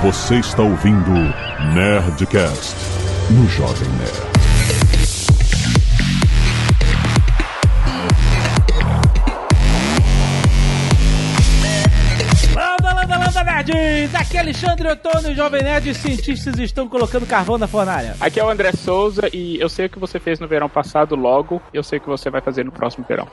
Você está ouvindo Nerdcast no Jovem Nerd. Nerds! Aqui é Alexandre Ottoni, Jovem Nerd, e os cientistas estão colocando carvão na fornalha. Aqui é o André Souza e eu sei o que você fez no verão passado, logo eu sei o que você vai fazer no próximo verão.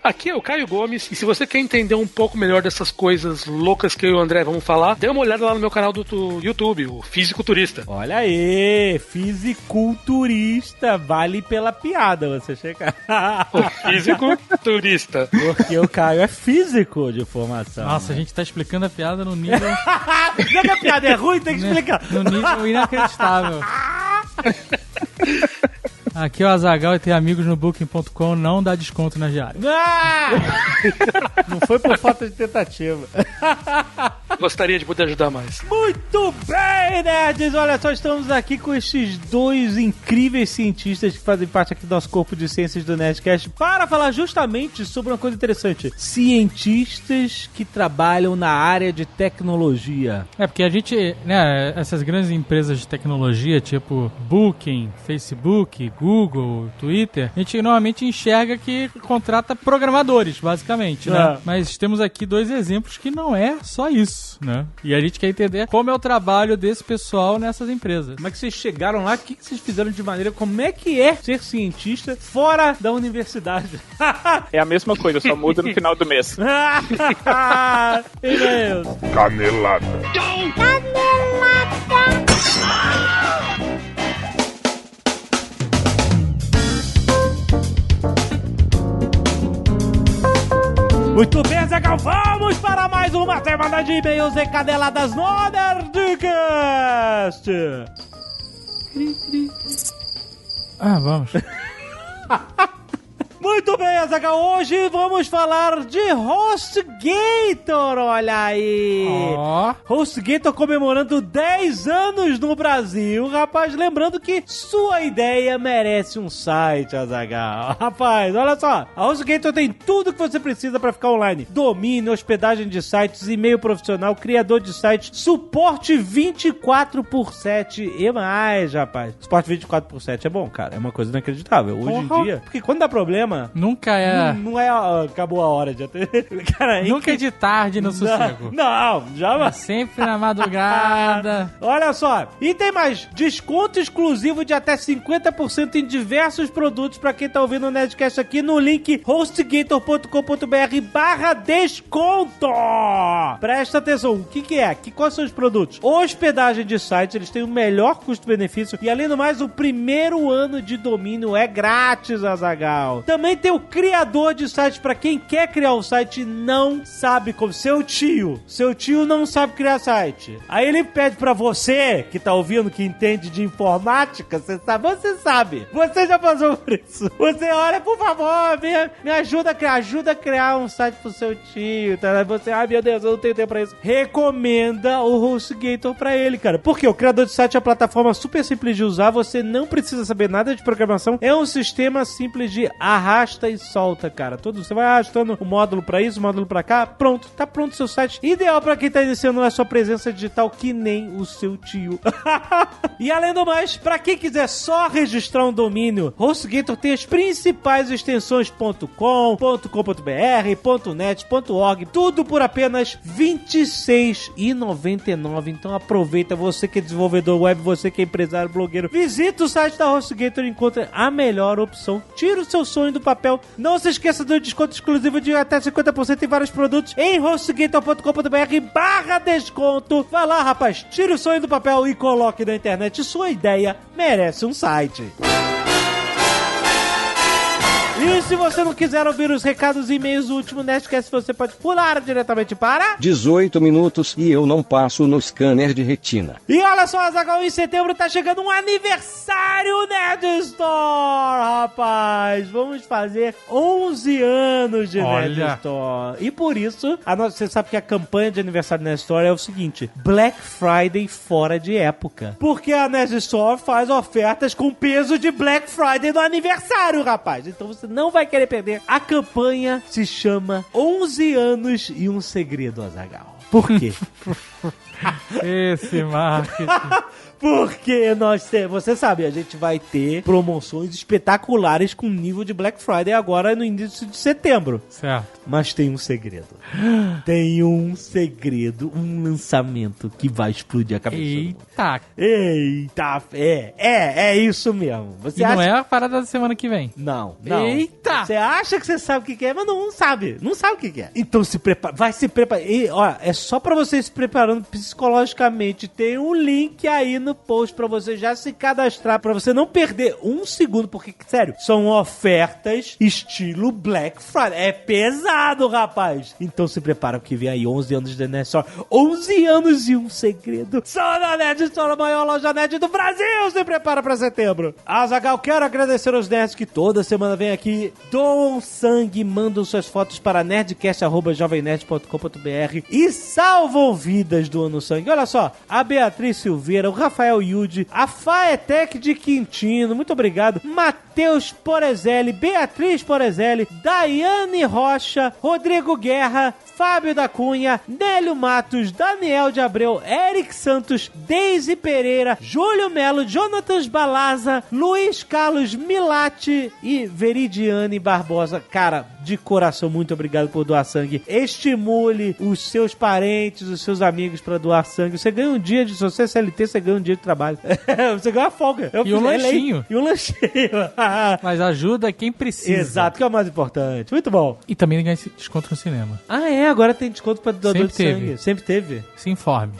Aqui é o Caio Gomes, e se você quer entender um pouco melhor dessas coisas loucas que eu e o André vamos falar, dê uma olhada lá no meu canal do YouTube, o Fisiculturista. Olha aí, fisiculturista, vale pela piada você chegar. O Fisiculturista. Porque o Caio é físico de formação. Nossa, a gente tá explicando a piada no nível... Já que a piada é ruim, tem que explicar. No nível inacreditável. Aqui é o Azaghal e tem amigos no Booking.com, não dá desconto na diária. Não foi por falta de tentativa. Gostaria de poder ajudar mais. Muito bem, nerds! Olha só, estamos aqui com esses dois incríveis cientistas que fazem parte aqui do nosso corpo de ciências do Nerdcast para falar justamente sobre uma coisa interessante. Cientistas que trabalham na área de tecnologia. É, porque a gente, né, essas grandes empresas de tecnologia, tipo Booking, Facebook, Google, Twitter, a gente normalmente enxerga que contrata programadores, basicamente, né? Mas temos aqui dois exemplos que não é só isso, né? E a gente quer entender como é o trabalho desse pessoal nessas empresas. Como é que vocês chegaram lá? O que vocês fizeram de maneira? Como é que é ser cientista fora da universidade? É a mesma coisa, só muda no final do mês. Canelada. Muito bem, Azaghal, vamos para mais uma semana de e-mails e caneladas no Nerdcast! Vamos. Muito bem, Azaghal, hoje vamos falar de HostGator, olha aí! HostGator comemorando 10 anos no Brasil, rapaz, lembrando que sua ideia merece um site, Azaghal. Rapaz, olha só, a HostGator tem tudo que você precisa para ficar online: domínio, hospedagem de sites, e-mail profissional, criador de sites, suporte 24/7 e mais, rapaz. Suporte 24/7 é bom, cara, é uma coisa inacreditável. Hoje em dia, porque quando dá problema, nunca é... Não é... Acabou a hora de até... Cara, nunca é de tarde no sossego. Não, jamais. É sempre na madrugada. Olha só. E tem mais. Desconto exclusivo de até 50% em diversos produtos pra quem tá ouvindo o Nerdcast aqui no link hostgator.com.br/desconto. Presta atenção. O que é? Quais são os produtos? Hospedagem de sites. Eles têm o melhor custo-benefício. E além do mais, o primeiro ano de domínio é grátis, Azaghal. Também tem o criador de sites pra quem quer criar um site e não sabe como. Seu tio não sabe criar site. Aí ele pede pra você, que tá ouvindo, que entende de informática, você sabe. Você já passou por isso. Você olha, por favor, me ajuda a criar um site pro seu tio. Tá? Você, meu Deus, eu não tenho tempo pra isso. Recomenda o HostGator pra ele, cara. Porque o criador de site é uma plataforma super simples de usar, você não precisa saber nada de programação. É um sistema simples de arrasta e solta, cara. Você vai arrastando o módulo pra isso, o módulo pra cá, pronto, tá pronto o seu site. Ideal pra quem tá iniciando a sua presença digital, que nem o seu tio. E além do mais, pra quem quiser só registrar um domínio, HostGator tem as principais extensões .com, .com.br, .net, .org, tudo por apenas R$26,99. Então aproveita, você que é desenvolvedor web, você que é empresário, blogueiro, visita o site da HostGator e encontra a melhor opção. Tira o seu sonho do papel. Não se esqueça do desconto exclusivo de até 50% em vários produtos em hostgator.com.br/desconto. Vai lá, rapaz, tira o sonho do papel e coloque na internet. Sua ideia merece um site. E se você não quiser ouvir os recados e e-mails do último Nerdcast, você pode pular diretamente para 18 minutos e eu não passo no scanner de retina. E olha só, Azaghal, em setembro tá chegando um aniversário Nerd Store, rapaz. Vamos fazer 11 anos de Nerd Store. E por isso, você sabe que a campanha de aniversário Nerd Store é o seguinte: Black Friday fora de época. Porque a Nerd Store faz ofertas com peso de Black Friday no aniversário, rapaz. Então você não vai querer perder. A campanha se chama 11 anos e um segredo, Azaghal. Por quê? Esse marketing. Porque você sabe, a gente vai ter promoções espetaculares com nível de Black Friday agora no início de setembro. Certo. Mas tem um segredo. Tem um segredo, um lançamento que vai explodir a cabeça. Eita. Eita, é isso mesmo. Você E acha... não é a parada da semana que vem. Não. Eita. Você acha que você sabe o que é, mas não sabe. Não sabe o que é. Então se prepara, vai se preparar. E, ó, é só pra você se preparando psicologicamente. Tem um link aí no post pra você já se cadastrar, pra você não perder um segundo, porque, sério, são ofertas estilo Black Friday. É pesado, rapaz. Então se prepara, porque vem aí 11 anos de NES. 11 anos e um segredo. Só na NET, só na maior loja NET do Brasil. Se prepara pra setembro. Azaghal, quero agradecer aos nerds que toda semana vem aqui, doam sangue, mandam suas fotos para nerdcast@jovemnerd.com.br e salvam vidas doando sangue. Olha só, a Beatriz Silveira, o Rafael Yudi, a Faetec de Quintino, muito obrigado, Matheus Porezelli, Beatriz Porezelli, Daiane Rocha, Rodrigo Guerra, Fábio da Cunha, Nélio Matos, Daniel de Abreu, Eric Santos, Deise Pereira, Júlio Melo, Jonatas Balaza, Luiz Carlos Milati e Veridiane Barbosa. Cara, de coração, muito obrigado por doar sangue. Estimule os seus parentes, os seus amigos para doar sangue. Você ganha um dia de... Se você é CLT, você ganha um dia de trabalho. Você ganha uma folga. E um lanchinho. E um lanchinho. Mas ajuda quem precisa. Exato, que é o mais importante. Muito bom. E também ganha esse desconto no cinema. Ah, é? Agora tem desconto pra doador de Sempre sangue. teve. Sempre teve? Se informe.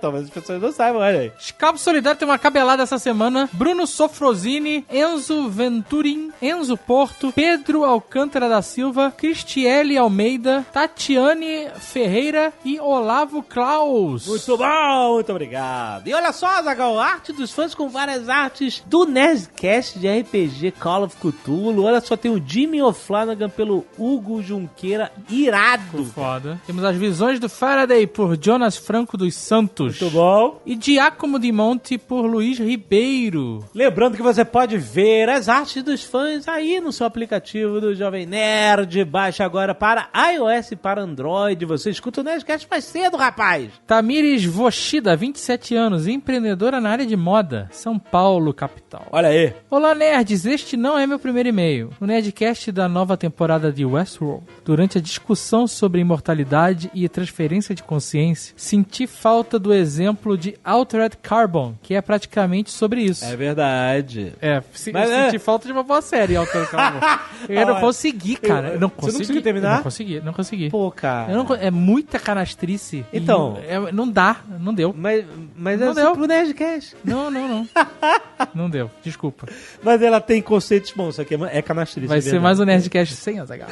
Talvez as pessoas não saibam, olha aí. Scalpo Solidário tem uma cabelada essa semana. Bruno Sofrosini, Enzo Venturin, Enzo Porto, Pedro Alcântara da Silva, Cristiele Almeida, Tatiane Ferreira e Olavo Klaus. Muito bom, muito obrigado. E olha só, Azaghal, arte dos fãs com várias artes do Nerdcast de RPG Call of Cthulhu. Olha só, tem o Jimmy O'Flanagan pelo Hugo Junqueira, irado. Foda. Temos as visões do Faraday por Jonas Franco dos Santos. Muito bom. E Giacomo de Monte por Luiz Ribeiro. Lembrando que você pode ver as artes dos fãs aí no seu aplicativo do Jovem Nerd. Baixa agora para iOS e para Android. Você escuta o Nerdcast mais cedo, rapaz. Tamires Voshida, 27 anos, empreendedora na área de moda, São Paulo, capital. Olha aí. Olá, nerds. Este não é meu primeiro e-mail. O Nerdcast da nova temporada de Westworld. Durante a discussão sobre imortalidade e transferência de consciência, senti falta do exemplo de Altered Carbon, que é praticamente sobre isso. É verdade. Senti falta de uma boa série, Altered Carbon. Eu não consegui, cara. Eu não consegui. Você não conseguiu terminar? Eu não consegui. Pô, cara. É muita canastrice. Então. Não dá, não deu. Mas não é deu pro Nerdcast. Não. Não deu, desculpa. Mas ela tem conceitos bons, isso aqui é canastrice. Vai ser mais um Nerdcast sem Azaghal.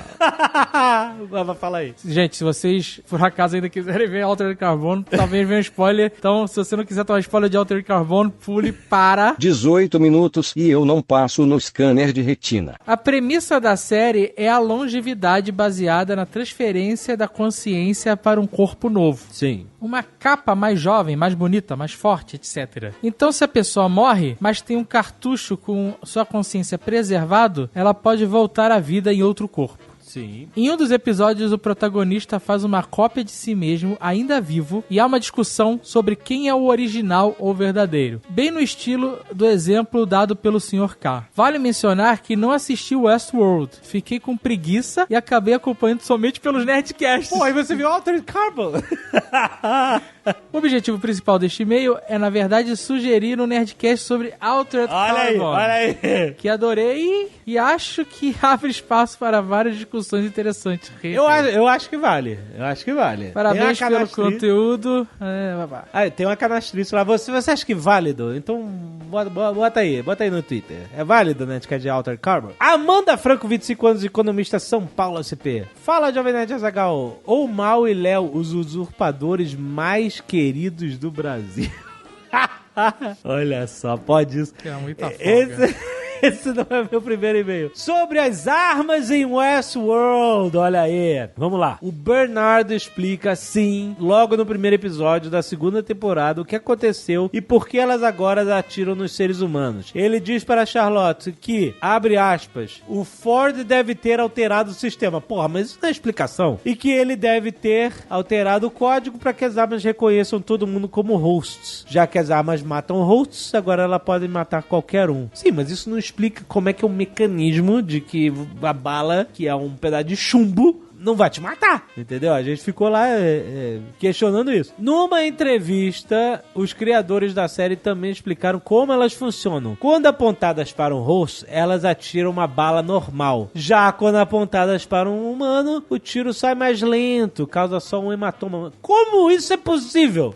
Fala aí. Gente, se vocês, por acaso, ainda quiserem ver Altered Carbon, talvez venha um spoiler. Então, se você não quiser tomar spoiler de Altered Carbon, pule para 18 minutos e eu não passo no scanner de retina. A premissa da série é a longevidade baseada na transferência da consciência para um corpo novo. Sim. Uma capa mais jovem, mais bonita, mais forte, etc. Então, se a pessoa morre, mas tem um cartucho com sua consciência preservado, ela pode voltar à vida em outro corpo. Sim. Em um dos episódios, o protagonista faz uma cópia de si mesmo, ainda vivo, e há uma discussão sobre quem é o original ou verdadeiro. Bem no estilo do exemplo dado pelo Sr. K. Vale mencionar que não assisti Westworld. Fiquei com preguiça e acabei acompanhando somente pelos Nerdcasts. Pô, aí você viu Altered Carbon. O objetivo principal deste e-mail é, na verdade, sugerir um Nerdcast sobre Altered Carbon. Olha aí. Que adorei e acho que abre espaço para várias discussões interessantes. Eu acho que vale. Parabéns pelo conteúdo. Tem uma canastrice lá. Você acha que é válido? Então, bota aí no Twitter. É válido, né? De Altered Carbon. Amanda Franco, 25 anos, economista, São Paulo, SP. Fala, Jovem Nerd Azaghal. Ou Mal e Léo, os usurpadores mais queridos do Brasil. Olha só, pode isso. É muita folga. Esse não é meu primeiro e-mail. Sobre as armas em Westworld, olha aí. Vamos lá. O Bernardo explica, sim, logo no primeiro episódio da segunda temporada, o que aconteceu e por que elas agora atiram nos seres humanos. Ele diz para Charlotte que, abre aspas, o Ford deve ter alterado o sistema. Porra, mas isso não é explicação. E que ele deve ter alterado o código para que as armas reconheçam todo mundo como hosts. Já que as armas matam hosts, agora elas podem matar qualquer um. Sim, mas isso não explica como é que é o mecanismo de que a bala, que é um pedaço de chumbo, não vai te matar, entendeu? A gente ficou lá questionando isso. Numa entrevista, os criadores da série também explicaram como elas funcionam. Quando apontadas para um host, elas atiram uma bala normal. Já quando apontadas para um humano, o tiro sai mais lento, causa só um hematoma. Como isso é possível?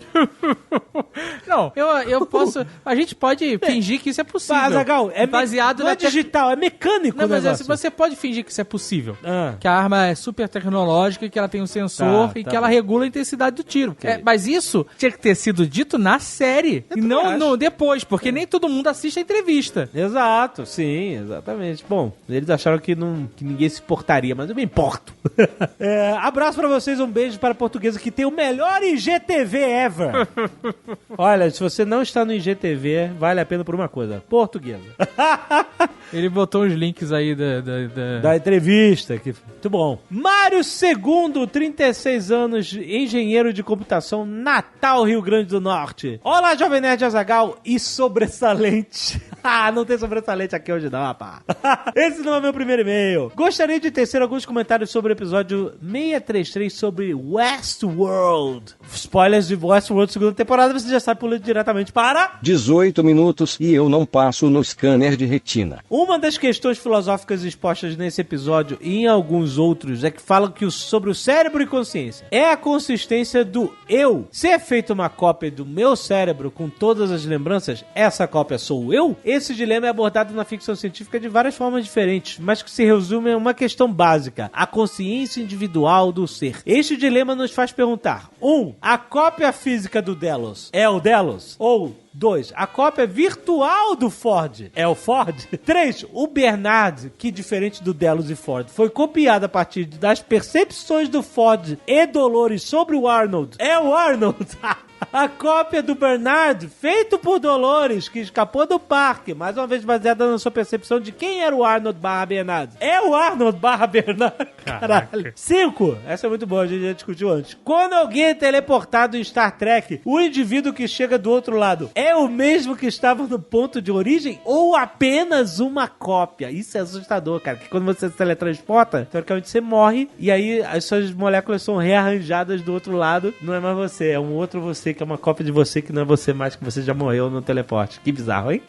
Não, eu posso... A gente pode fingir que isso é possível. Azaghal, baseado não é digital, é mecânico. Não, o mas negócio. você pode fingir que isso é possível. Ah. Que a arma é super tecnológica, que ela tem um sensor e que ela regula a intensidade do tiro. Okay. Mas isso tinha que ter sido dito na série. E não depois, porque nem todo mundo assiste a entrevista. Exato, sim, exatamente. Bom, eles acharam que ninguém se importaria, mas eu me importo. Abraço pra vocês, um beijo para a Portuguesa, que tem o melhor IGTV ever. Olha, se você não está no IGTV, vale a pena por uma coisa: Portuguesa. Ele botou uns links aí da entrevista. Muito bom. Mário II, 36 anos, engenheiro de computação, Natal, Rio Grande do Norte. Olá, Jovem Nerd Azaghal e sobressalente. Não tem sobressalente aqui hoje não, rapaz. Esse não é meu primeiro e-mail. Gostaria de tecer alguns comentários sobre o episódio 633 sobre Westworld. Spoilers de Westworld segunda temporada, você já sabe, pulando diretamente para 18 minutos e eu não passo no scanner de retina. Uma das questões filosóficas expostas nesse episódio e em alguns outros é que falam que sobre o cérebro e consciência é a consistência do eu. Se é feita uma cópia do meu cérebro com todas as lembranças, essa cópia sou eu? Esse dilema é abordado na ficção científica de várias formas diferentes, mas que se resume a uma questão básica: a consciência individual do ser. Este dilema nos faz perguntar: 1. A cópia física do Delos é o Delos? Ou 2. A cópia virtual do Ford é o Ford? 3. O Bernard, que diferente do Delos e Ford, foi copiado a partir das percepções do Ford e Dolores sobre o Arnold. É o Arnold! A cópia do Bernard, feito por Dolores, que escapou do parque, mais uma vez baseada na sua percepção de quem era o Arnold / Bernard. É o Arnold / Bernard. Caralho. 5. Essa é muito boa, a gente já discutiu antes. Quando alguém é teleportado em Star Trek, o indivíduo que chega do outro lado é o mesmo que estava no ponto de origem ou apenas uma cópia? Isso é assustador, cara, que quando você se teletransporta, teoricamente você morre e aí as suas moléculas são rearranjadas do outro lado, não é mais você, é um outro você que é uma cópia de você que não é você mais, que você já morreu no teleporte. Que bizarro, hein?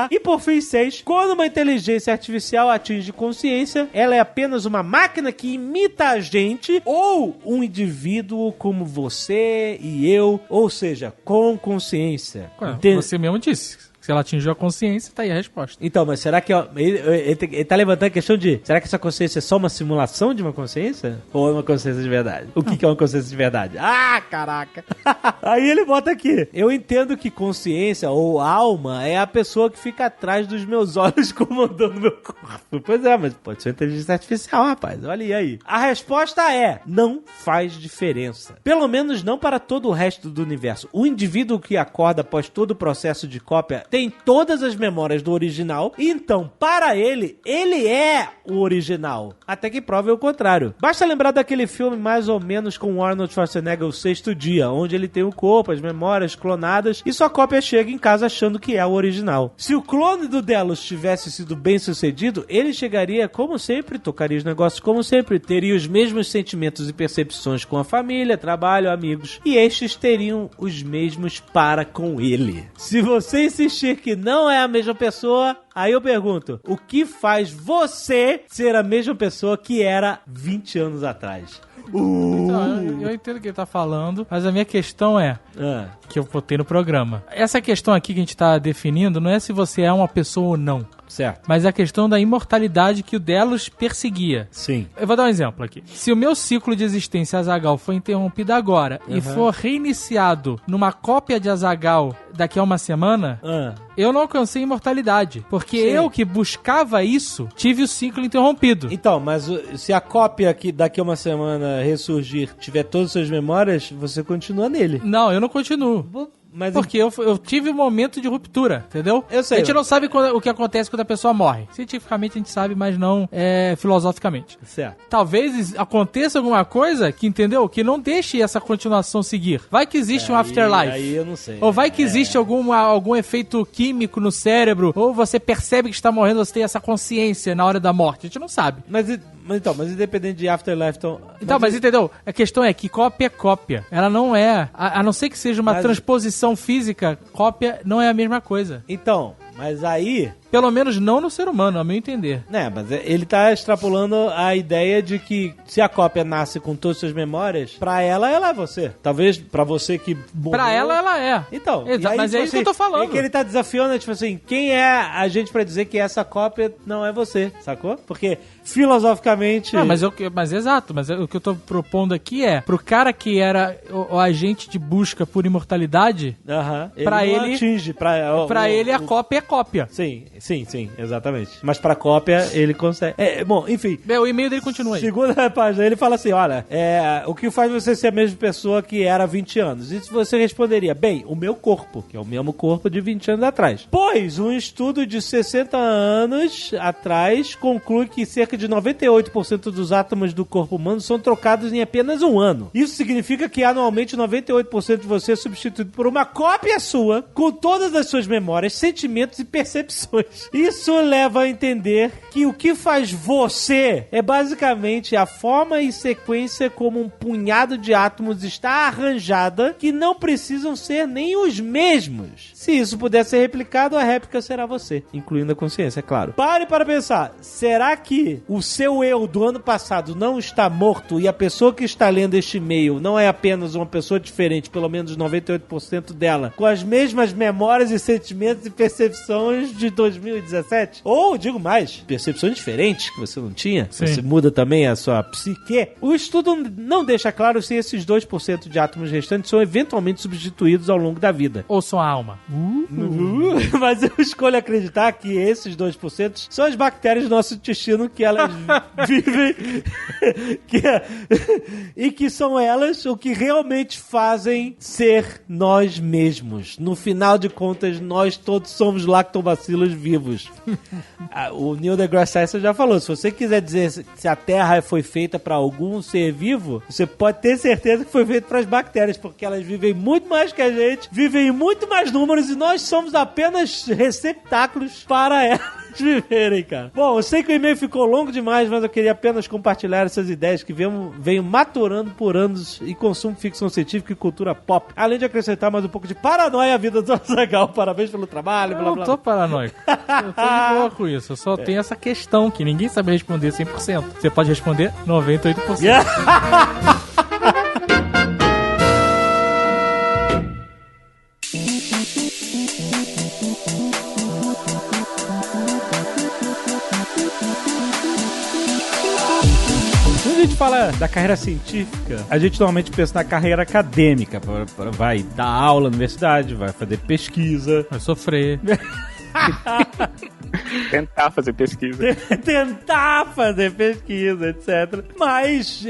E por fim, 6. Quando uma inteligência artificial atinge consciência, ela é apenas uma máquina que imita a gente ou um indivíduo como você e eu, ou seja, com consciência. Você mesmo disse. Se ela atingiu a consciência, tá aí a resposta. Então, mas será que... Ele tá levantando a questão de... Será que essa consciência é só uma simulação de uma consciência? Ou é uma consciência de verdade? O que é uma consciência de verdade? Ah, caraca! Aí ele bota aqui. Eu entendo que consciência ou alma é a pessoa que fica atrás dos meus olhos comandando meu corpo. Pois é, mas pode ser inteligência artificial, rapaz. Olha aí. A resposta é... Não faz diferença. Pelo menos não para todo o resto do universo. O indivíduo que acorda após todo o processo de cópia tem todas as memórias do original, então, para ele é o original. Até que prove o contrário. Basta lembrar daquele filme mais ou menos com o Arnold Schwarzenegger, O Sexto Dia, onde ele tem o corpo, as memórias clonadas, e sua cópia chega em casa achando que é o original. Se o clone do Delos tivesse sido bem sucedido, ele chegaria como sempre, tocaria os negócios como sempre, teria os mesmos sentimentos e percepções com a família, trabalho, amigos, e estes teriam os mesmos para com ele. Se você insistir que não é a mesma pessoa, aí eu pergunto, o que faz você ser a mesma pessoa que era 20 anos atrás? Então, eu entendo o que ele tá falando, mas a minha questão é, que eu botei no programa. Essa questão aqui que a gente tá definindo não é se você é uma pessoa ou não. Certo. Mas a questão da imortalidade que o Delos perseguia. Sim. Eu vou dar um exemplo aqui. Se o meu ciclo de existência Azaghal for interrompido agora e for reiniciado numa cópia de Azaghal daqui a uma semana, eu não alcancei imortalidade. Porque eu que buscava isso, tive o ciclo interrompido. Então, mas se a cópia que daqui a uma semana ressurgir tiver todas as suas memórias, você continua nele. Não, eu não continuo. Mas Porque eu tive um momento de ruptura, entendeu? Eu sei. A gente não sabe o que acontece quando a pessoa morre. Cientificamente a gente sabe, mas não filosoficamente. Certo. Talvez aconteça alguma coisa que, entendeu? Que não deixe essa continuação seguir. Vai que existe um afterlife. Aí eu não sei. Ou vai que existe algum efeito químico no cérebro, ou você percebe que está morrendo, você tem essa consciência na hora da morte. A gente não sabe. Mas independente de Afterlife, Mas entendeu? A questão é que cópia é cópia. Ela não é, a não ser que seja uma transposição física, cópia não é a mesma coisa. Então, mas aí... Pelo menos não no ser humano, a meu entender. Mas ele tá extrapolando a ideia de que se a cópia nasce com todas as suas memórias, pra ela é você. Talvez pra você que morreu... Pra ela é. Então. Mas é isso que eu tô falando. É que ele tá desafiando, tipo assim, quem é a gente pra dizer que essa cópia não é você, sacou? Porque filosoficamente... Não, mas exato, mas o que eu tô propondo aqui é, pro cara que era o agente de busca por imortalidade, pra ele atinge, pra ele a cópia é cópia. Sim, exatamente. Mas pra cópia, ele consegue... Bom, enfim... O e-mail dele continua aí. Segunda página, ele fala assim, olha, o que faz você ser a mesma pessoa que era há 20 anos? Isso você responderia, bem, o meu corpo, que é o mesmo corpo de 20 anos atrás. Pois, um estudo de 60 anos atrás conclui que cerca de 98% dos átomos do corpo humano são trocados em apenas um ano. Isso significa que anualmente 98% de você é substituído por uma cópia sua, com todas as suas memórias, sentimentos e percepções. Isso leva a entender que o que faz você é basicamente a forma e sequência como um punhado de átomos está arranjada, que não precisam ser nem os mesmos. Se isso puder ser replicado, a réplica será você, incluindo a consciência, é claro. Pare para pensar, será que o seu eu do ano passado não está morto e a pessoa que está lendo este e-mail não é apenas uma pessoa diferente, pelo menos 98% dela, com as mesmas memórias e sentimentos e percepções de 2017? Ou, digo mais, percepções diferentes que você não tinha. Sim. Você muda também a sua psique. O estudo não deixa claro se esses 2% de átomos restantes são eventualmente substituídos ao longo da vida. Ou sua alma. Mas eu escolho acreditar que esses 2% são as bactérias do nosso intestino, que elas vivem e que são elas o que realmente fazem ser nós mesmos. No final de contas, nós todos somos lactobacilos vivos. O Neil deGrasse Tyson já falou, se você quiser dizer se a Terra foi feita para algum ser vivo, você pode ter certeza que foi feita para as bactérias, porque elas vivem muito mais que a gente, vivem em muito mais números e nós somos apenas receptáculos para elas viverem, cara. Bom, eu sei que o e-mail ficou longo demais, mas eu queria apenas compartilhar essas ideias que venho maturando por anos e consumo ficção científica e cultura pop, além de acrescentar mais um pouco de paranoia à vida do Azaghal. Parabéns pelo trabalho, blá, Eu blá. não tô paranoico. Eu tô de boa com isso. Eu só tenho essa questão que ninguém sabe responder 100%. Você pode responder 98%. Quando a gente fala da carreira científica, a gente normalmente pensa na carreira acadêmica. Vai dar aula na universidade, vai fazer pesquisa. Vai sofrer. Tentar fazer pesquisa. Tentar fazer pesquisa, etc. Mas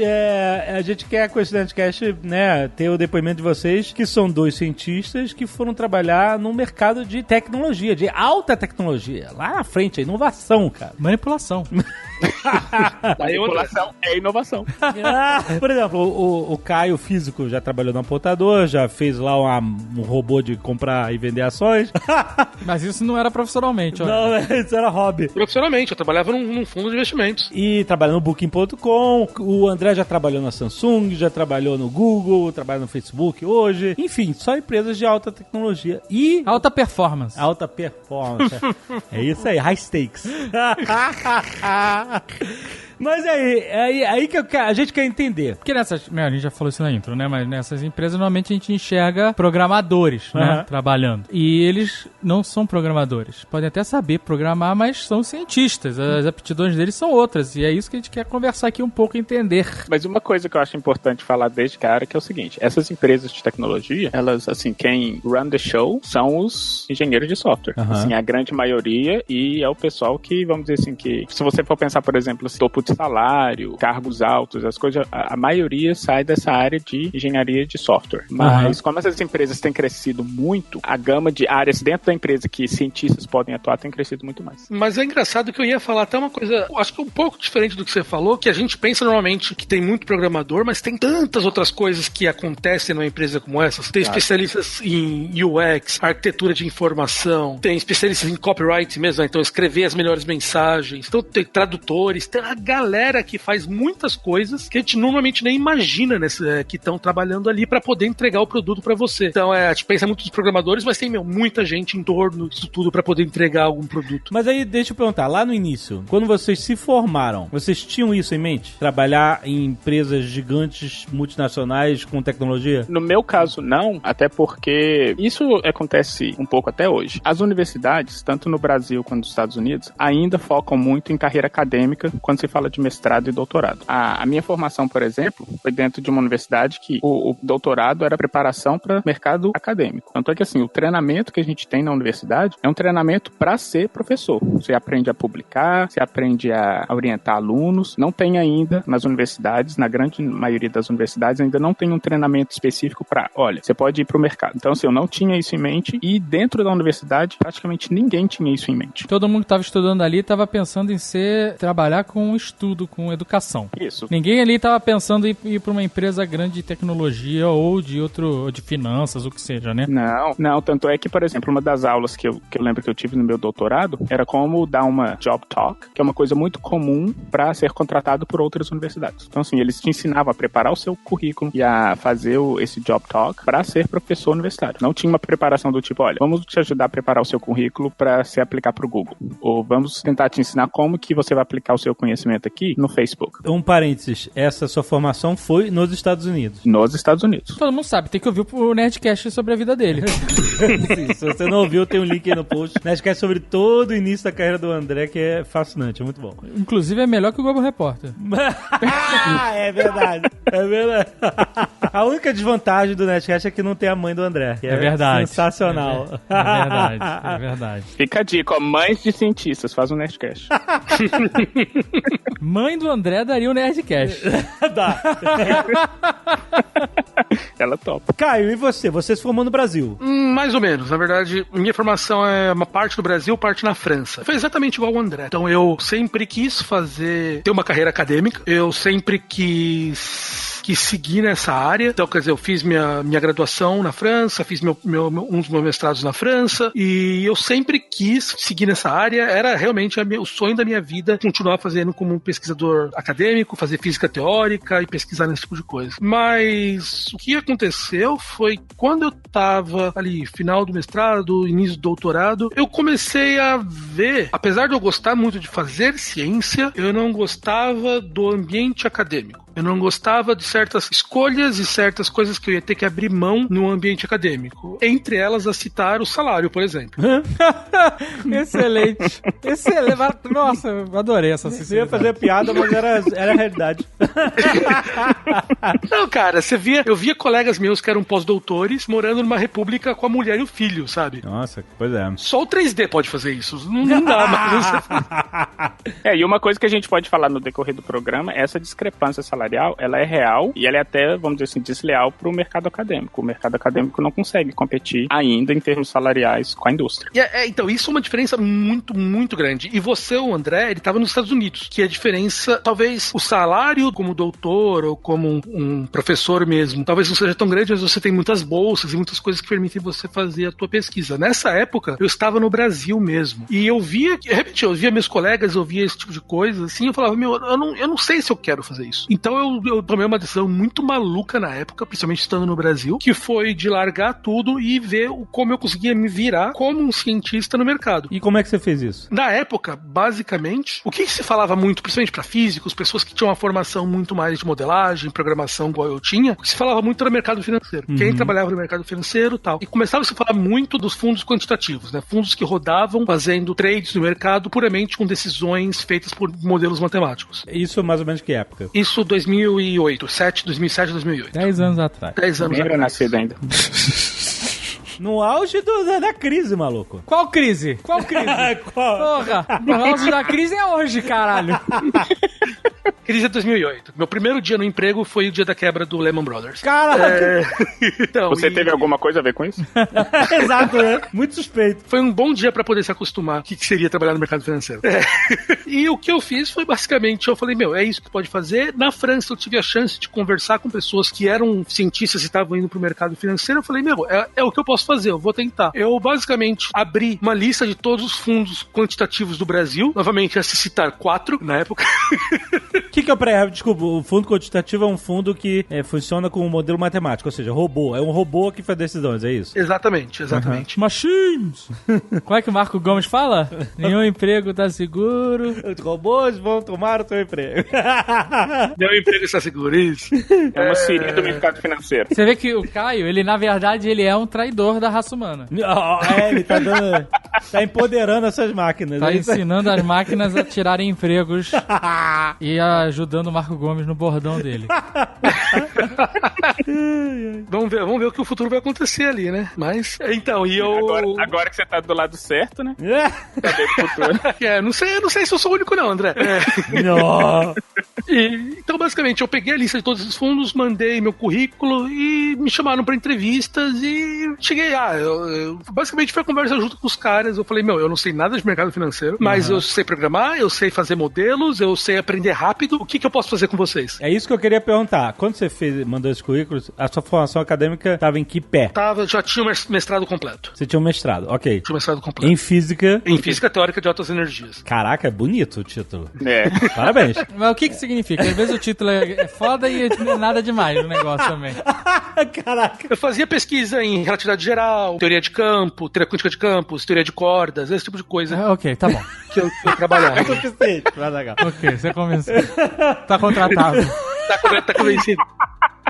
a gente quer com esse Nerdcast, né, ter o depoimento de vocês, que são dois cientistas que foram trabalhar no mercado de tecnologia, de alta tecnologia. Lá na frente, a inovação, cara. Manipulação. Manipulação é inovação. Por exemplo, o Caio, físico, já trabalhou no apontador, já fez lá um robô de comprar e vender ações. Mas isso não era profissionalmente, olha. Não, isso era hobby. Profissionalmente, eu trabalhava num fundo de investimentos. E trabalha no Booking.com, o André já trabalhou na Samsung, já trabalhou no Google, trabalha no Facebook hoje. Enfim, só empresas de alta tecnologia e... Alta performance. Alta performance. É isso aí, high stakes. Mas aí que a gente quer entender. Porque nessas... A gente já falou isso na intro, né? Mas nessas empresas, normalmente a gente enxerga programadores, né? Trabalhando. E eles não são programadores. Podem até saber programar, mas são cientistas. As aptidões deles são outras. E é isso que a gente quer conversar aqui um pouco, entender. Mas uma coisa que eu acho importante falar desde cara que é o seguinte, essas empresas de tecnologia, elas, assim, quem run the show são os engenheiros de software. Assim, a grande maioria, e é o pessoal que, vamos dizer assim, que se você for pensar, por exemplo, assim, topo de salário, cargos altos, as coisas, a maioria sai dessa área de engenharia de software. Mas como essas empresas têm crescido muito, a gama de áreas dentro da empresa que cientistas podem atuar tem crescido muito mais. Mas é engraçado que eu ia falar até uma coisa, acho que um pouco diferente do que você falou, que a gente pensa normalmente que tem muito programador, mas tem tantas outras coisas que acontecem numa empresa como essa. Tem especialistas em UX, arquitetura de informação, tem especialistas em copyright mesmo, né? Então escrever as melhores mensagens, então tem tradutores, tem a galera que faz muitas coisas que a gente normalmente nem imagina, né, que estão trabalhando ali para poder entregar o produto para você. Então a gente pensa muito nos programadores, mas tem muita gente em torno disso tudo para poder entregar algum produto. Mas aí, deixa eu perguntar, lá no início, quando vocês se formaram, vocês tinham isso em mente? Trabalhar em empresas gigantes, multinacionais, com tecnologia? No meu caso, não, até porque isso acontece um pouco até hoje. As universidades, tanto no Brasil quanto nos Estados Unidos, ainda focam muito em carreira acadêmica quando se fala de mestrado e doutorado. A minha formação, por exemplo, foi dentro de uma universidade que o doutorado era preparação para mercado acadêmico. Tanto é que, assim, o treinamento que a gente tem na universidade é um treinamento para ser professor. Você aprende a publicar, você aprende a orientar alunos. Não tem ainda nas universidades, na grande maioria das universidades, ainda não tem um treinamento específico para, olha, você pode ir para o mercado. Então, assim, eu não tinha isso em mente e dentro da universidade, praticamente ninguém tinha isso em mente. Todo mundo que estava estudando ali estava pensando em trabalhar com estudo, com educação. Isso. Ninguém ali estava pensando em ir para uma empresa grande de tecnologia ou de finanças, o que seja, né? Não, tanto é que, por exemplo, uma das aulas que eu lembro que eu tive no meu doutorado era como dar uma job talk, que é uma coisa muito comum para ser contratado por outras universidades. Então, assim, eles te ensinavam a preparar o seu currículo e a fazer esse job talk para ser professor universitário. Não tinha uma preparação do tipo, olha, vamos te ajudar a preparar o seu currículo para se aplicar para o Google. Ou vamos tentar te ensinar como que você vai aplicar o seu conhecimento aqui no Facebook. Um parênteses, essa sua formação foi nos Estados Unidos? Nos Estados Unidos. Todo mundo sabe, tem que ouvir o Nerdcast sobre a vida dele. Sim, se você não ouviu, tem um link aí no post. Nerdcast sobre todo o início da carreira do André, que é fascinante, é muito bom. Inclusive é melhor que o Globo Repórter. É verdade, é verdade. A única desvantagem do Nerdcast é que não tem a mãe do André. Que é verdade. Sensacional. É verdade. Fica a dica, ó, mães de cientistas, faz um Nerdcast. Mãe do André daria um Nerdcast. Dá. Ela topa. Caio, e você? Você se formou no Brasil? Mais ou menos. Na verdade, minha formação é uma parte no Brasil, parte na França. Foi exatamente igual ao André. Então eu sempre quis ter uma carreira acadêmica. Eu sempre quis seguir nessa área. Então, quer dizer, eu fiz minha graduação na França, fiz um dos meus mestrados na França, e eu sempre quis seguir nessa área. Era realmente o sonho da minha vida continuar fazendo como um pesquisador acadêmico, fazer física teórica e pesquisar nesse tipo de coisa. Mas o que aconteceu foi quando eu estava ali, final do mestrado, início do doutorado, eu comecei a ver, apesar de eu gostar muito de fazer ciência, eu não gostava do ambiente acadêmico. Eu não gostava de certas escolhas e certas coisas que eu ia ter que abrir mão no ambiente acadêmico. Entre elas, a citar o salário, por exemplo. Excelente. Excelente. Nossa, eu adorei essa sinceridade. Eu ia fazer piada, mas era a realidade. Não, cara, eu via colegas meus que eram pós-doutores morando numa república com a mulher e o filho, sabe? Nossa, pois é. Só o 3D pode fazer isso. Não dá mais. E uma coisa que a gente pode falar no decorrer do programa é essa discrepância salarial, ela é real e ela é até, vamos dizer assim, desleal para o mercado acadêmico. O mercado acadêmico não consegue competir ainda em termos salariais com a indústria. Então, isso é uma diferença muito, muito grande. E você, o André, ele estava nos Estados Unidos, que a diferença, talvez o salário como doutor ou como um professor mesmo, talvez não seja tão grande, mas você tem muitas bolsas e muitas coisas que permitem você fazer a tua pesquisa. Nessa época, eu estava no Brasil mesmo. E eu via meus colegas, eu via esse tipo de coisa, assim, eu falava, eu não sei se eu quero fazer isso. Então, Então eu tomei uma decisão muito maluca na época, principalmente estando no Brasil, que foi de largar tudo e ver como eu conseguia me virar como um cientista no mercado. E como é que você fez isso? Na época, basicamente, o que se falava muito, principalmente para físicos, pessoas que tinham uma formação muito mais de modelagem, programação, igual eu tinha, o que se falava muito era mercado financeiro. Quem trabalhava no mercado financeiro e tal. E começava a se falar muito dos fundos quantitativos, né? Fundos que rodavam fazendo trades no mercado puramente com decisões feitas por modelos matemáticos. Isso mais ou menos que época? Isso 2008, 2007, 2008. 10 anos atrás. 10 anos Nem era atrás. nascido ainda. No auge da crise, maluco. Qual crise? Qual crise? Porra, o auge da crise é hoje, caralho. Crise de 2008. Meu primeiro dia no emprego foi o dia da quebra do Lehman Brothers. Caraca! Então, Você teve alguma coisa a ver com isso? Exato, né? Muito suspeito. Foi um bom dia pra poder se acostumar o que seria trabalhar no mercado financeiro. E o que eu fiz foi basicamente, eu falei, é isso que pode fazer. Na França eu tive a chance de conversar com pessoas que eram cientistas e estavam indo pro mercado financeiro. Eu falei, é o que eu posso fazer, eu vou tentar. Eu basicamente abri uma lista de todos os fundos quantitativos do Brasil. Novamente, ia se citar 4 na época. O que é o desculpa, o fundo quantitativo é um fundo que funciona com um modelo matemático, ou seja, robô. É um robô que faz decisões, é isso? Exatamente. Machines! Como é que o Marco Gomes fala? Nenhum emprego tá seguro. Os robôs vão tomar o seu emprego. Meu emprego está seguro, isso. É uma Siri do mercado financeiro. Você vê que o Caio, ele na verdade, ele é um traidor da raça humana. Ele tá empoderando essas máquinas. Tá é isso? ensinando as máquinas a tirarem empregos e ajudando o Marco Gomes no bordão dele. Vamos ver o que o futuro vai acontecer ali, né? Mas, então, e eu... Agora que você tá do lado certo, né? Cadê o futuro? Não sei se eu sou o único não, André. Não. Então, basicamente, eu peguei a lista de todos esses fundos, mandei meu currículo e me chamaram pra entrevistas e cheguei, basicamente foi a conversa junto com os caras. Eu falei, eu não sei nada de mercado financeiro, mas eu sei programar, eu sei fazer modelos, eu sei aprender rápido. O que eu posso fazer com vocês? É isso que eu queria perguntar. Quando você mandou esses currículos, a sua formação acadêmica estava em que pé? Já tinha um mestrado completo. Você tinha um mestrado, ok. Tinha um mestrado completo. Em física? Em física teórica de altas energias. Caraca, é bonito o título. É. Parabéns. Mas o que significa? Às vezes o título é foda e não é nada demais no negócio também. Caraca. Eu fazia pesquisa em relatividade geral, teoria de campo, teoria quântica de campos, teoria de cordas, esse tipo de coisa Ok, tá bom. que eu trabalhava. É suficiente. Mas legal. Ok, você convenceu. Tá contratado. Tá convencido?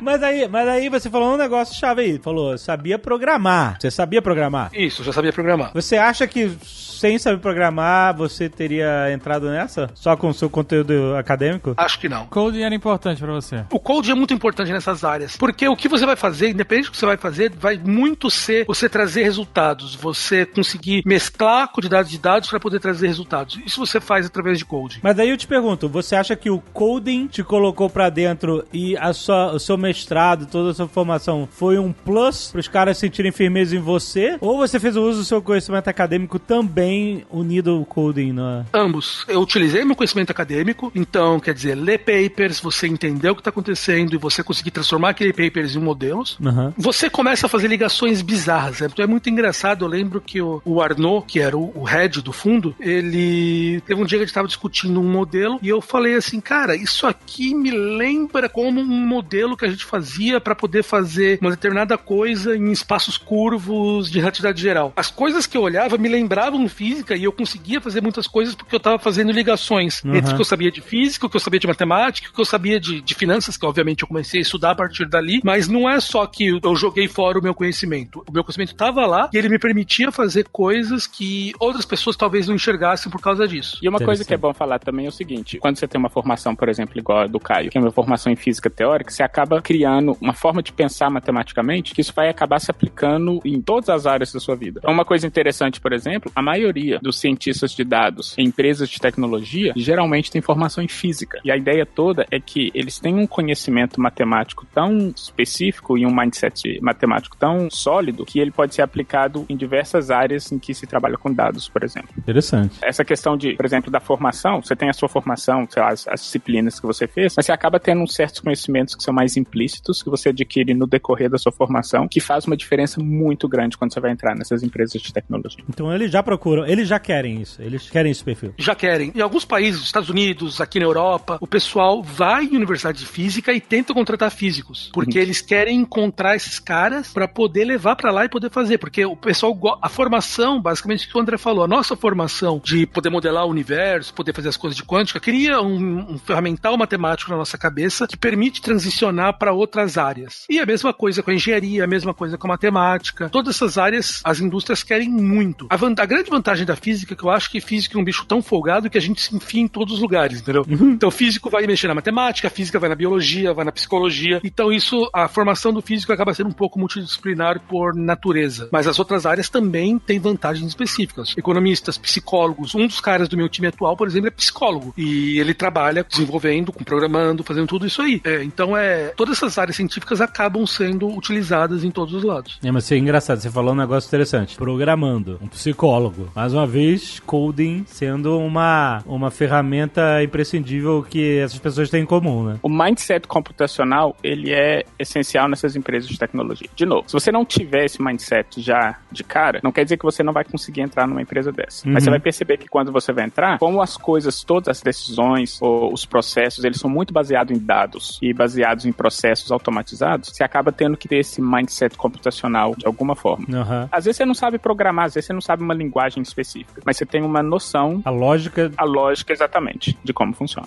Mas aí você falou um negócio chave aí. Falou, sabia programar. Você sabia programar? Isso, já sabia programar. Você acha que sem saber programar você teria entrado nessa? Só com o seu conteúdo acadêmico? Acho que não. Coding era importante pra você. O code é muito importante nessas áreas, porque o que você vai fazer, independente do que você vai fazer, vai muito ser você trazer resultados, você conseguir mesclar a quantidade de dados para poder trazer resultados. Isso você faz através de coding. Mas aí eu te pergunto, você acha que o coding te colocou pra dentro e o seu mestrado, toda a sua formação foi um plus para os caras sentirem firmeza em você? Ou você fez o uso do seu conhecimento acadêmico também unido ao coding? Ambos. Eu utilizei meu conhecimento acadêmico, então, quer dizer, ler papers, você entender o que está acontecendo e você conseguir transformar aquele papers em modelos. Você começa a fazer ligações bizarras. Então é muito engraçado. Eu lembro que o Arnaud, que era o head do fundo, ele teve um dia que a gente estava discutindo um modelo e eu falei assim, cara, isso aqui me lembra como um modelo que a gente fazia para poder fazer uma determinada coisa em espaços curvos de relatividade geral. As coisas que eu olhava me lembravam física e eu conseguia fazer muitas coisas porque eu estava fazendo ligações entre o que eu sabia de física, o que eu sabia de matemática, o que eu sabia de finanças, que obviamente eu comecei a estudar a partir dali, mas não é só que eu joguei fora o meu conhecimento. O meu conhecimento estava lá e ele me permitia fazer coisas que outras pessoas talvez não enxergassem por causa disso. E uma coisa que é bom falar também é o seguinte, quando você tem uma formação, por exemplo, igual a do Caio, que é uma formação em física teórica, você acaba criando uma forma de pensar matematicamente que isso vai acabar se aplicando em todas as áreas da sua vida. Então, uma coisa interessante, por exemplo, a maioria dos cientistas de dados em empresas de tecnologia geralmente tem formação em física. E a ideia toda é que eles têm um conhecimento matemático tão específico e um mindset matemático tão sólido que ele pode ser aplicado em diversas áreas em que se trabalha com dados, por exemplo. Interessante. Essa questão de, por exemplo, da formação, você tem a sua formação, sei lá, as disciplinas que você fez, mas você acaba tendo uns certos conhecimentos que são mais implícitos implícitos que você adquire no decorrer da sua formação, que faz uma diferença muito grande quando você vai entrar nessas empresas de tecnologia. Então eles já procuram, eles já querem isso, eles querem esse perfil. Já querem. Em alguns países, Estados Unidos, aqui na Europa, o pessoal vai em universidade de física e tenta contratar físicos, porque eles querem encontrar esses caras para poder levar para lá e poder fazer, porque o pessoal, a formação, basicamente o que o André falou, a nossa formação de poder modelar o universo, poder fazer as coisas de quântica, cria um ferramental matemático na nossa cabeça que permite transicionar para outras áreas. E a mesma coisa com a engenharia, a mesma coisa com a matemática. Todas essas áreas, as indústrias querem muito. A grande vantagem da física é que eu acho que física é um bicho tão folgado que a gente se enfia em todos os lugares, entendeu? Então o físico vai mexer na matemática, a física vai na biologia, vai na psicologia. Então isso, a formação do físico acaba sendo um pouco multidisciplinar por natureza. Mas as outras áreas também têm vantagens específicas. Economistas, psicólogos. Um dos caras do meu time atual, por exemplo, é psicólogo. E ele trabalha desenvolvendo, programando, fazendo tudo isso aí. Então todas essas áreas científicas acabam sendo utilizadas em todos os lados. Mas é engraçado, você falou um negócio interessante. Programando, um psicólogo. Mais uma vez, coding sendo uma ferramenta imprescindível que essas pessoas têm em comum, né? O mindset computacional, ele é essencial nessas empresas de tecnologia. De novo, se você não tiver esse mindset já de cara, não quer dizer que você não vai conseguir entrar numa empresa dessa. Mas você vai perceber que quando você vai entrar, como as coisas, todas as decisões ou os processos, eles são muito baseados em dados e baseados em processos automatizados, você acaba tendo que ter esse mindset computacional de alguma forma. Às vezes você não sabe programar, às vezes você não sabe uma linguagem específica, mas você tem uma noção... A lógica, exatamente, de como funciona.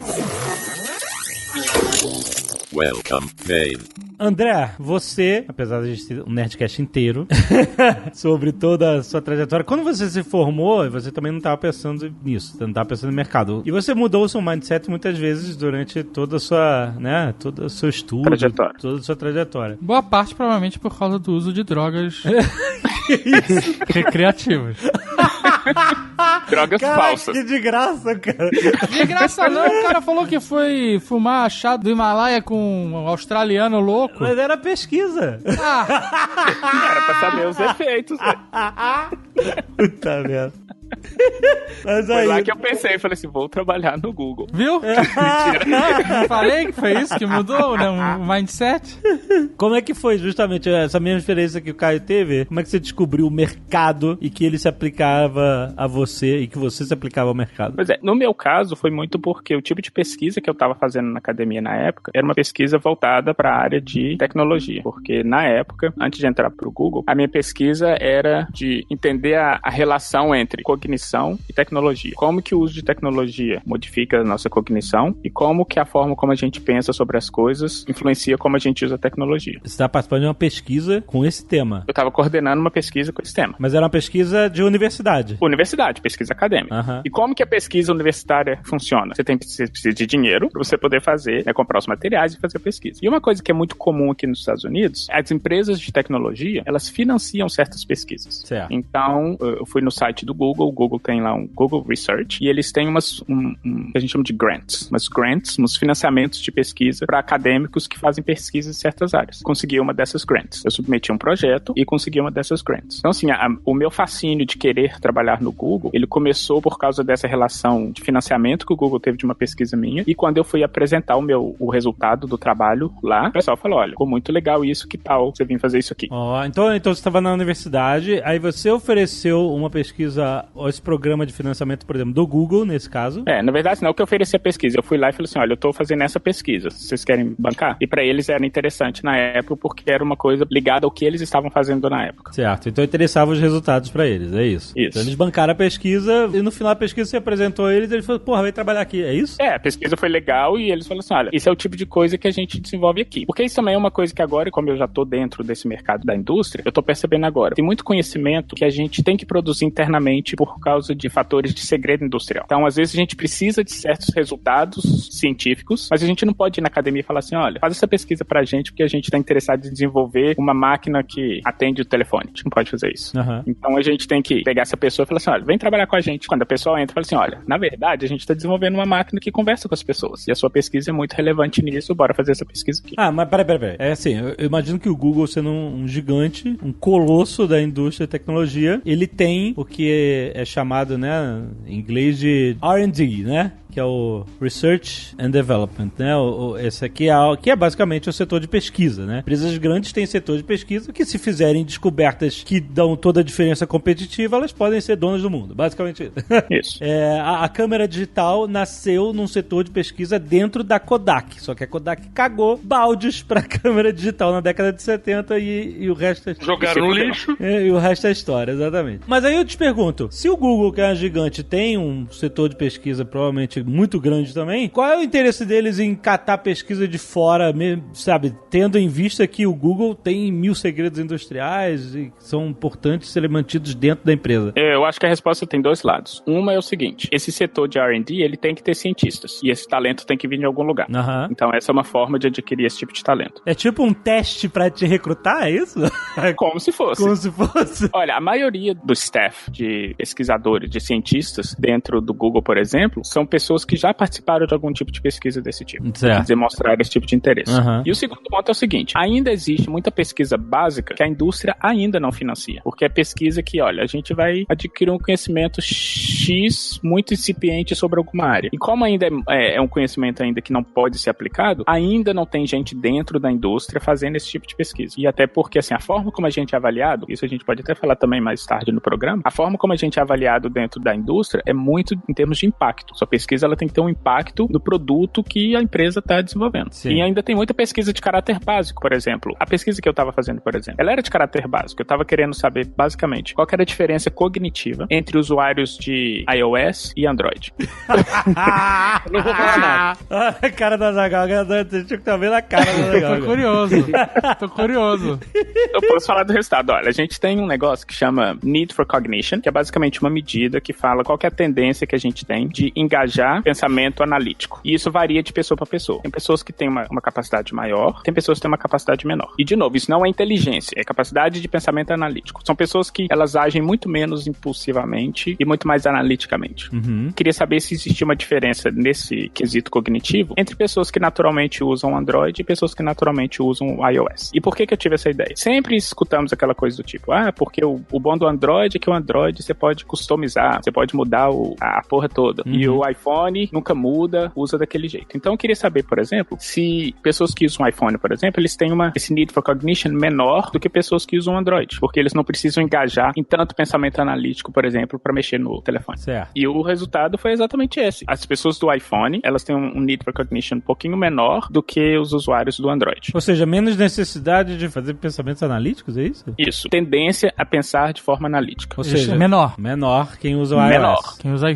Welcome, Dave. André, você, apesar de a gente ter um Nerdcast inteiro sobre toda a sua trajetória, quando você se formou, você também não estava pensando nisso, você não estava pensando no mercado. E você mudou o seu mindset muitas vezes durante toda a sua, né, todo o seu estudo, toda a sua trajetória. Boa parte, provavelmente, por causa do uso de drogas recreativas. Drogas falsas. Que de graça, cara. De graça não, o cara falou que foi fumar chá do Himalaia com um australiano louco. Mas era pesquisa. Era pra saber os efeitos. Puta merda. Mas foi aí... lá que eu pensei, falei assim, vou trabalhar no Google. Viu? Não falei que foi isso que mudou, né? O mindset? Como é que foi justamente essa mesma experiência que o Caio teve? Como é que você descobriu o mercado e que ele se aplicava a você e que você se aplicava ao mercado? Pois é, no meu caso foi muito porque o tipo de pesquisa que eu estava fazendo na academia na época era uma pesquisa voltada para a área de tecnologia, porque na época, antes de entrar para o Google, a minha pesquisa era de entender a relação entre cognição e tecnologia. Como que o uso de tecnologia modifica a nossa cognição e como que a forma como a gente pensa sobre as coisas influencia como a gente usa a tecnologia. Você está participando de uma pesquisa com esse tema? Eu estava coordenando uma pesquisa com esse tema. Mas era uma pesquisa de universidade? Universidade, pesquisa acadêmica. E como que a pesquisa universitária funciona? Você precisa de dinheiro para você poder fazer, né, comprar os materiais e fazer a pesquisa. E uma coisa que é muito comum aqui nos Estados Unidos, as empresas de tecnologia, elas financiam certas pesquisas. Certo. Então, eu fui no site do Google, o Google tem lá um Google Research, e eles têm que a gente chama de grants, uns financiamentos de pesquisa para acadêmicos que fazem pesquisa em certas áreas. Consegui uma dessas grants. Eu submeti um projeto e consegui uma dessas grants. Então, assim, o meu fascínio de querer trabalhar no Google, ele começou por causa dessa relação de financiamento que o Google teve de uma pesquisa minha, e quando eu fui apresentar o resultado do trabalho lá, o pessoal falou, olha, ficou muito legal isso, que tal você vir fazer isso aqui? Então você estava na universidade, aí você ofereceu uma pesquisa, esse programa de financiamento, por exemplo, do Google, nesse caso. Na verdade, não é o que eu ofereci a pesquisa. Eu fui lá e falei assim, olha, eu tô fazendo essa pesquisa, vocês querem bancar? E pra eles era interessante na época, porque era uma coisa ligada ao que eles estavam fazendo na época. Certo, então interessava os resultados pra eles, é isso? Isso. Então eles bancaram a pesquisa, e no final da pesquisa você apresentou eles, e eles falaram, porra, vai trabalhar aqui, é isso? A pesquisa foi legal, e eles falaram assim, olha, isso é o tipo de coisa que a gente desenvolve aqui. Porque isso também é uma coisa que agora, como eu já tô dentro desse mercado da indústria, eu tô percebendo agora, tem muito conhecimento que a gente tem que produzir internamente por causa de fatores de segredo industrial. Então, às vezes, a gente precisa de certos resultados científicos, mas a gente não pode ir na academia e falar assim, olha, faz essa pesquisa pra gente, porque a gente tá interessado em desenvolver uma máquina que atende o telefone. A gente não pode fazer isso. Então, a gente tem que pegar essa pessoa e falar assim, olha, vem trabalhar com a gente. Quando a pessoa entra, fala assim, olha, na verdade, a gente tá desenvolvendo uma máquina que conversa com as pessoas. E a sua pesquisa é muito relevante nisso, bora fazer essa pesquisa aqui. Mas peraí. É assim, eu imagino que o Google, sendo um gigante, um colosso da indústria de tecnologia, ele tem o que é chamado, né, em inglês de R&D, né? que é o Research and Development, né? Esse aqui que é basicamente o setor de pesquisa, né? Empresas grandes têm setor de pesquisa que, se fizerem descobertas que dão toda a diferença competitiva, elas podem ser donas do mundo. Basicamente isso. A câmera digital nasceu num setor de pesquisa dentro da Kodak, só que a Kodak cagou baldes pra câmera digital na década de 70 e o resto é... Jogaram no lixo. E o resto é história, exatamente. Mas aí eu te pergunto, se o Google, que é uma gigante, tem um setor de pesquisa provavelmente muito grande também, qual é o interesse deles em catar pesquisa de fora, sabe? Tendo em vista que o Google tem 1000 segredos industriais e são importantes serem mantidos dentro da empresa. Eu acho que a resposta tem dois lados. Uma é o seguinte, esse setor de R&D, ele tem que ter cientistas, e esse talento tem que vir de algum lugar. Uhum. Então essa é uma forma de adquirir esse tipo de talento. É tipo um teste pra te recrutar, é isso? Como se fosse. Como se fosse. Olha, a maioria do staff de pesquisadores, de cientistas dentro do Google, por exemplo, são pessoas que já participaram de algum tipo de pesquisa desse tipo. Certo. Demonstrar esse tipo de interesse. Uhum. E o segundo ponto é o seguinte, ainda existe muita pesquisa básica que a indústria ainda não financia. Porque é pesquisa que, olha, a gente vai adquirir um conhecimento X muito incipiente sobre alguma área. E como ainda é um conhecimento ainda que não pode ser aplicado, ainda não tem gente dentro da indústria fazendo esse tipo de pesquisa. E até porque, assim, a forma como a gente é avaliado, isso a gente pode até falar também mais tarde no programa, a forma como a gente é avaliado dentro da indústria é muito em termos de impacto. Sua pesquisa, ela tem que ter um impacto no produto que a empresa está desenvolvendo. Sim. E ainda tem muita pesquisa de caráter básico, por exemplo. A pesquisa que eu estava fazendo, por exemplo, ela era de caráter básico. Eu estava querendo saber, basicamente, qual que era a diferença cognitiva entre usuários de iOS e Android. Não vou falar nada. A cara da Zagal, deixa eu tá vendo a cara da Zagal. Tô curioso. Eu posso falar do resultado. Olha, a gente tem um negócio que chama Need for Cognition, que é basicamente uma medida que fala qual que é a tendência que a gente tem de engajar pensamento analítico. E isso varia de pessoa para pessoa. Tem pessoas que têm uma capacidade maior, tem pessoas que têm uma capacidade menor. E, de novo, isso não é inteligência, é capacidade de pensamento analítico. São pessoas que elas agem muito menos impulsivamente e muito mais analiticamente. Uhum. Queria saber se existia uma diferença nesse quesito cognitivo entre pessoas que naturalmente usam Android e pessoas que naturalmente usam iOS. E por que eu tive essa ideia? Sempre escutamos aquela coisa do tipo, porque o bom do Android é que o Android você pode customizar, você pode mudar a porra toda. Uhum. E o iPhone nunca muda, usa daquele jeito. Então eu queria saber, por exemplo, se pessoas que usam iPhone, por exemplo, eles têm esse need for cognition menor do que pessoas que usam Android, porque eles não precisam engajar em tanto pensamento analítico, por exemplo, para mexer no telefone. Certo. E o resultado foi exatamente esse. As pessoas do iPhone, elas têm um need for cognition um pouquinho menor do que os usuários do Android. Ou seja, menos necessidade de fazer pensamentos analíticos, é isso? Isso. Tendência a pensar de forma analítica. Ou seja, menor quem usa o iOS. Menor. Quem usa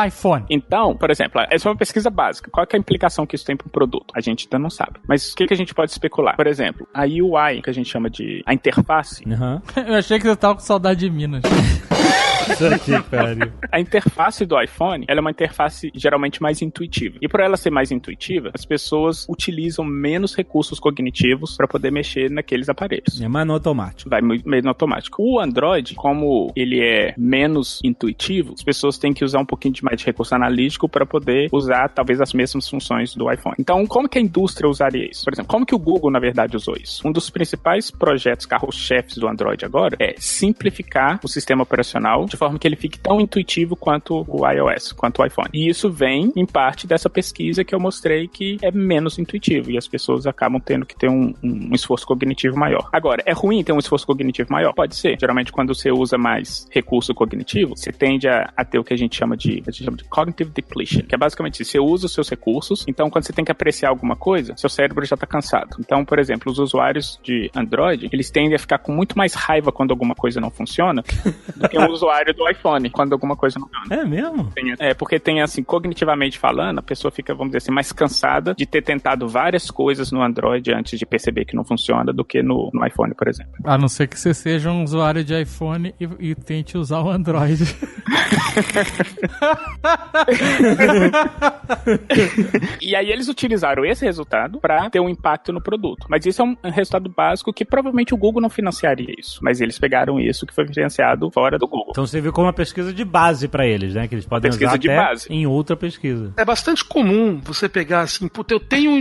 iPhone. Então, por exemplo, essa é uma pesquisa básica. Qual é a implicação que isso tem para um produto? A gente ainda não sabe. Mas o que a gente pode especular? Por exemplo, a UI, que a gente chama de a interface. Uhum. Eu achei que você tava com saudade de Minas. A interface do iPhone, ela é uma interface geralmente mais intuitiva. E por ela ser mais intuitiva, as pessoas utilizam menos recursos cognitivos para poder mexer naqueles aparelhos. É mais no automático. Vai meio no automático. O Android, como ele é menos intuitivo, as pessoas têm que usar um pouquinho mais de recurso analítico para poder usar talvez as mesmas funções do iPhone. Então, como que a indústria usaria isso? Por exemplo, como que o Google, na verdade, usou isso? Um dos principais projetos carros-chefes do Android agora é simplificar o sistema operacional de forma que ele fique tão intuitivo quanto o iOS, quanto o iPhone. E isso vem, em parte, dessa pesquisa que eu mostrei que é menos intuitivo e as pessoas acabam tendo que ter um esforço cognitivo maior. Agora, é ruim ter um esforço cognitivo maior? Pode ser. Geralmente, quando você usa mais recurso cognitivo, você tende a ter o que a gente chama de cognitive depletion, que é basicamente isso. Você usa os seus recursos, então quando você tem que apreciar alguma coisa, seu cérebro já está cansado. Então, por exemplo, os usuários de Android, eles tendem a ficar com muito mais raiva quando alguma coisa não funciona do que um usuário do iPhone, quando alguma coisa não funciona. É mesmo? Porque tem, assim, cognitivamente falando, a pessoa fica, vamos dizer assim, mais cansada de ter tentado várias coisas no Android antes de perceber que não funciona do que no iPhone, por exemplo. A não ser que você seja um usuário de iPhone e tente usar o Android. E aí eles utilizaram esse resultado para ter um impacto no produto. Mas isso é um resultado básico que provavelmente o Google não financiaria isso. Mas eles pegaram isso que foi financiado fora do Google. Então serviu como uma pesquisa de base pra eles, né? Que eles podem Pesquisa usar de até base. em outra pesquisa. É bastante comum você pegar assim, puta,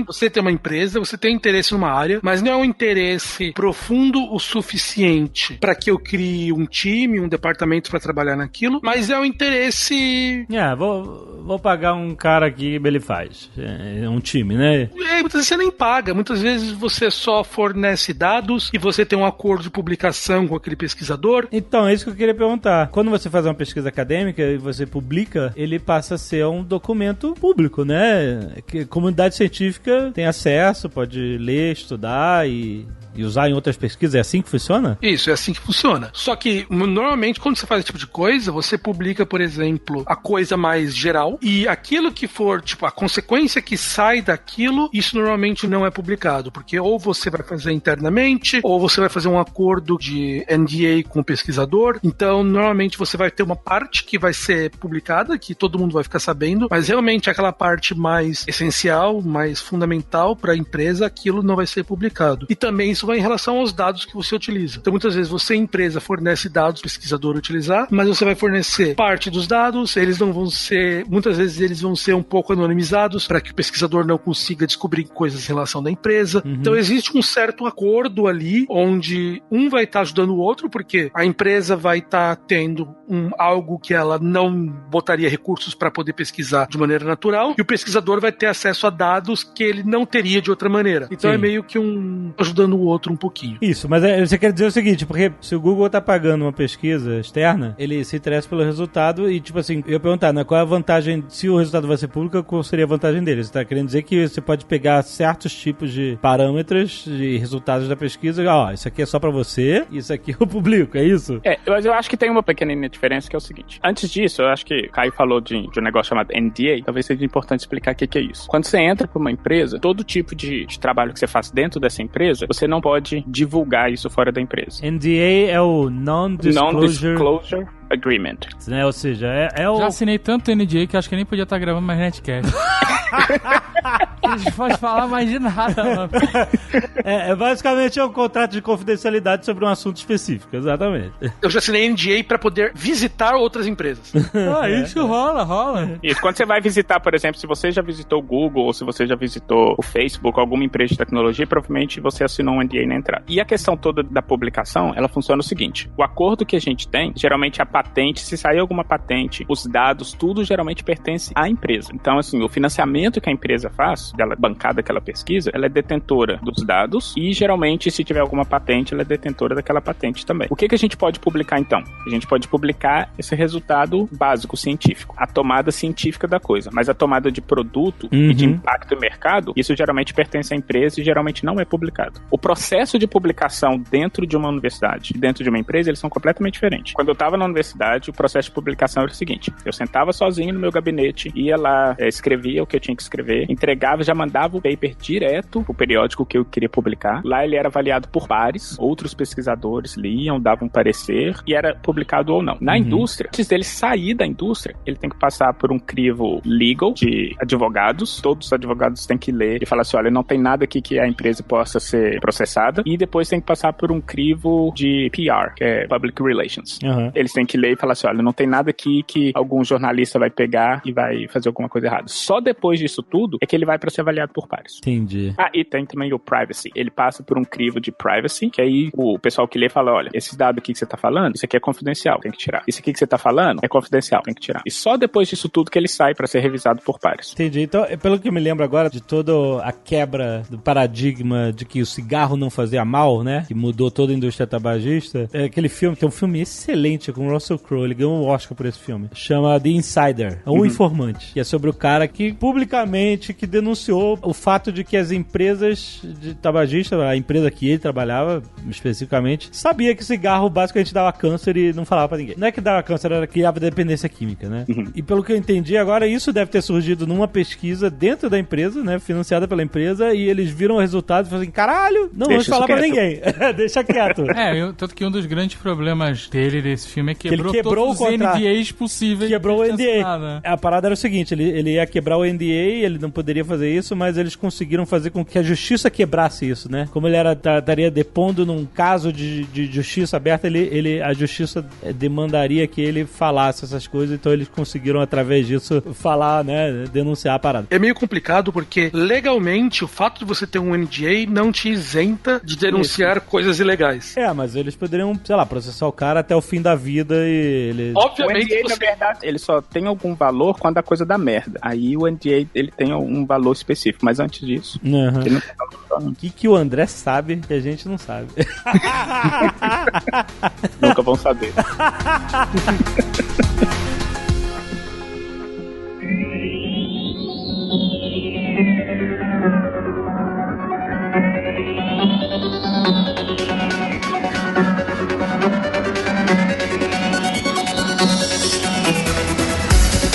você tem uma empresa, você tem interesse numa área, mas não é um interesse profundo o suficiente para que eu crie um time, um departamento para trabalhar naquilo, mas é um interesse... Vou pagar um cara aqui, ele faz. É um time, né? Muitas vezes você nem paga, muitas vezes você só fornece dados e você tem um acordo de publicação com aquele pesquisador. Então, é isso que eu queria perguntar. Quando você faz uma pesquisa acadêmica e você publica, ele passa a ser um documento público, né? Que a comunidade científica tem acesso, pode ler, estudar e usar em outras pesquisas. É assim que funciona? Isso, é assim que funciona. Só que, normalmente, quando você faz esse tipo de coisa, você publica, por exemplo, a coisa mais geral e aquilo que for, tipo, a consequência que sai daquilo, isso normalmente não é publicado, porque ou você vai fazer internamente, ou você vai fazer um acordo de NDA com o pesquisador. Então, normalmente, você vai ter uma parte que vai ser publicada, que todo mundo vai ficar sabendo, mas realmente aquela parte mais essencial, mais fundamental para a empresa, aquilo não vai ser publicado. E também isso vai em relação aos dados que você utiliza. Então, muitas vezes você, empresa, fornece dados para o pesquisador utilizar, mas você vai fornecer parte dos dados, eles não vão ser, muitas vezes eles vão ser um pouco anonimizados para que o pesquisador não consiga descobrir coisas em relação da empresa. Então, existe um certo acordo ali, onde um vai estar ajudando o outro, porque a empresa vai estar tendo algo que ela não botaria recursos para poder pesquisar de maneira natural, e o pesquisador vai ter acesso a dados que ele não teria de outra maneira. Então, Sim. é meio que ajudando o outro um pouquinho. Isso, mas você quer dizer o seguinte, porque se o Google tá pagando uma pesquisa externa, ele se interessa pelo resultado e, tipo assim, eu ia perguntar, né, qual é a vantagem, se o resultado vai ser público, qual seria a vantagem dele? Você tá querendo dizer que você pode pegar certos tipos de parâmetros e resultados da pesquisa e, isso aqui é só pra você, isso aqui eu publico, é isso? Mas eu acho que tem uma pequena diferença que é o seguinte. Antes disso, eu acho que o Caio falou de um negócio chamado NDA, talvez seja importante explicar o que é isso. Quando você entra pra uma empresa, todo tipo de trabalho que você faz dentro dessa empresa, você não pode divulgar isso fora da empresa. NDA é o Non-Disclosure Agreement. Né? Ou seja, é o... Já assinei tanto NDA que acho que nem podia estar gravando mais Netcast. Eles não podem falar mais de nada, mano. Basicamente é um contrato de confidencialidade sobre um assunto específico, exatamente. Eu já assinei NDA para poder visitar outras empresas. Isso rola. Isso, quando você vai visitar, por exemplo, se você já visitou o Google ou se você já visitou o Facebook, alguma empresa de tecnologia, provavelmente você assinou um NDA na entrada. E a questão toda da publicação, ela funciona o seguinte, o acordo que a gente tem, geralmente a patente, se sair alguma patente, os dados, tudo geralmente pertence à empresa. Então, assim, o financiamento que a empresa faz, dela bancar daquela pesquisa, ela é detentora dos dados e, geralmente, se tiver alguma patente, ela é detentora daquela patente também. O que a gente pode publicar, então? A gente pode publicar esse resultado básico científico, a tomada científica da coisa, mas a tomada de produto e de impacto no mercado, isso geralmente pertence à empresa e geralmente não é publicado. O processo de publicação dentro de uma universidade, dentro de uma empresa, eles são completamente diferentes. Quando eu estava na universidade, o processo de publicação era o seguinte, eu sentava sozinho no meu gabinete, ia lá, escrevia o que eu tinha que escrever, entregava, já mandava o paper direto pro periódico que eu queria publicar. Lá ele era avaliado por pares, outros pesquisadores liam, davam parecer e era publicado ou não. Na indústria, antes dele sair da indústria, ele tem que passar por um crivo legal de advogados. Todos os advogados têm que ler e falar assim, olha, não tem nada aqui que a empresa possa ser processada. E depois tem que passar por um crivo de PR, que é Public Relations. Eles têm que ler e falar assim, olha, não tem nada aqui que algum jornalista vai pegar e vai fazer alguma coisa errada. Só depois disso tudo é que ele vai para ser avaliado por pares. Entendi. E tem também o privacy. Ele passa por um crivo de privacy, que aí o pessoal que lê fala, olha, esses dados aqui que você tá falando, isso aqui é confidencial, tem que tirar. Isso aqui que você tá falando é confidencial, tem que tirar. E só depois disso tudo que ele sai para ser revisado por pares. Entendi. Então, pelo que eu me lembro agora de toda a quebra do paradigma de que o cigarro não fazia mal, né? Que mudou toda a indústria tabagista. É aquele filme, que é um filme excelente com o Russell Crowe, ele ganhou um Oscar por esse filme. Chama The Insider, um informante. Que é sobre o cara que publicamente que denunciou o fato de que as empresas de tabagista, a empresa que ele trabalhava especificamente, sabia que cigarro basicamente dava câncer e não falava pra ninguém. Não é que dava câncer, era que dava dependência química, né? E pelo que eu entendi agora, isso deve ter surgido numa pesquisa dentro da empresa, né? Financiada pela empresa, e eles viram o resultado e falaram assim, caralho, não vamos falar pra ninguém. Deixa quieto. Tanto que um dos grandes problemas desse filme é que ele quebrou todos os NDAs possíveis. Quebrou o NDA. A parada era o seguinte, ele ia quebrar o NDA ele não poderia fazer isso, mas eles conseguiram fazer com que a justiça quebrasse isso, né? Como ele estaria depondo num caso de justiça aberta, a justiça demandaria que ele falasse essas coisas, então eles conseguiram, através disso, falar, né? Denunciar a parada. É meio complicado porque, legalmente, o fato de você ter um NDA não te isenta de denunciar coisas ilegais. Mas eles poderiam, sei lá, processar o cara até o fim da vida e ele... Obviamente, o NDA, na verdade, ele só tem algum valor quando a coisa dá merda. Aí o NDA, ele tem um valor específico, mas antes disso, ele não tem valor. O que o André sabe que a gente não sabe? Nunca vão saber.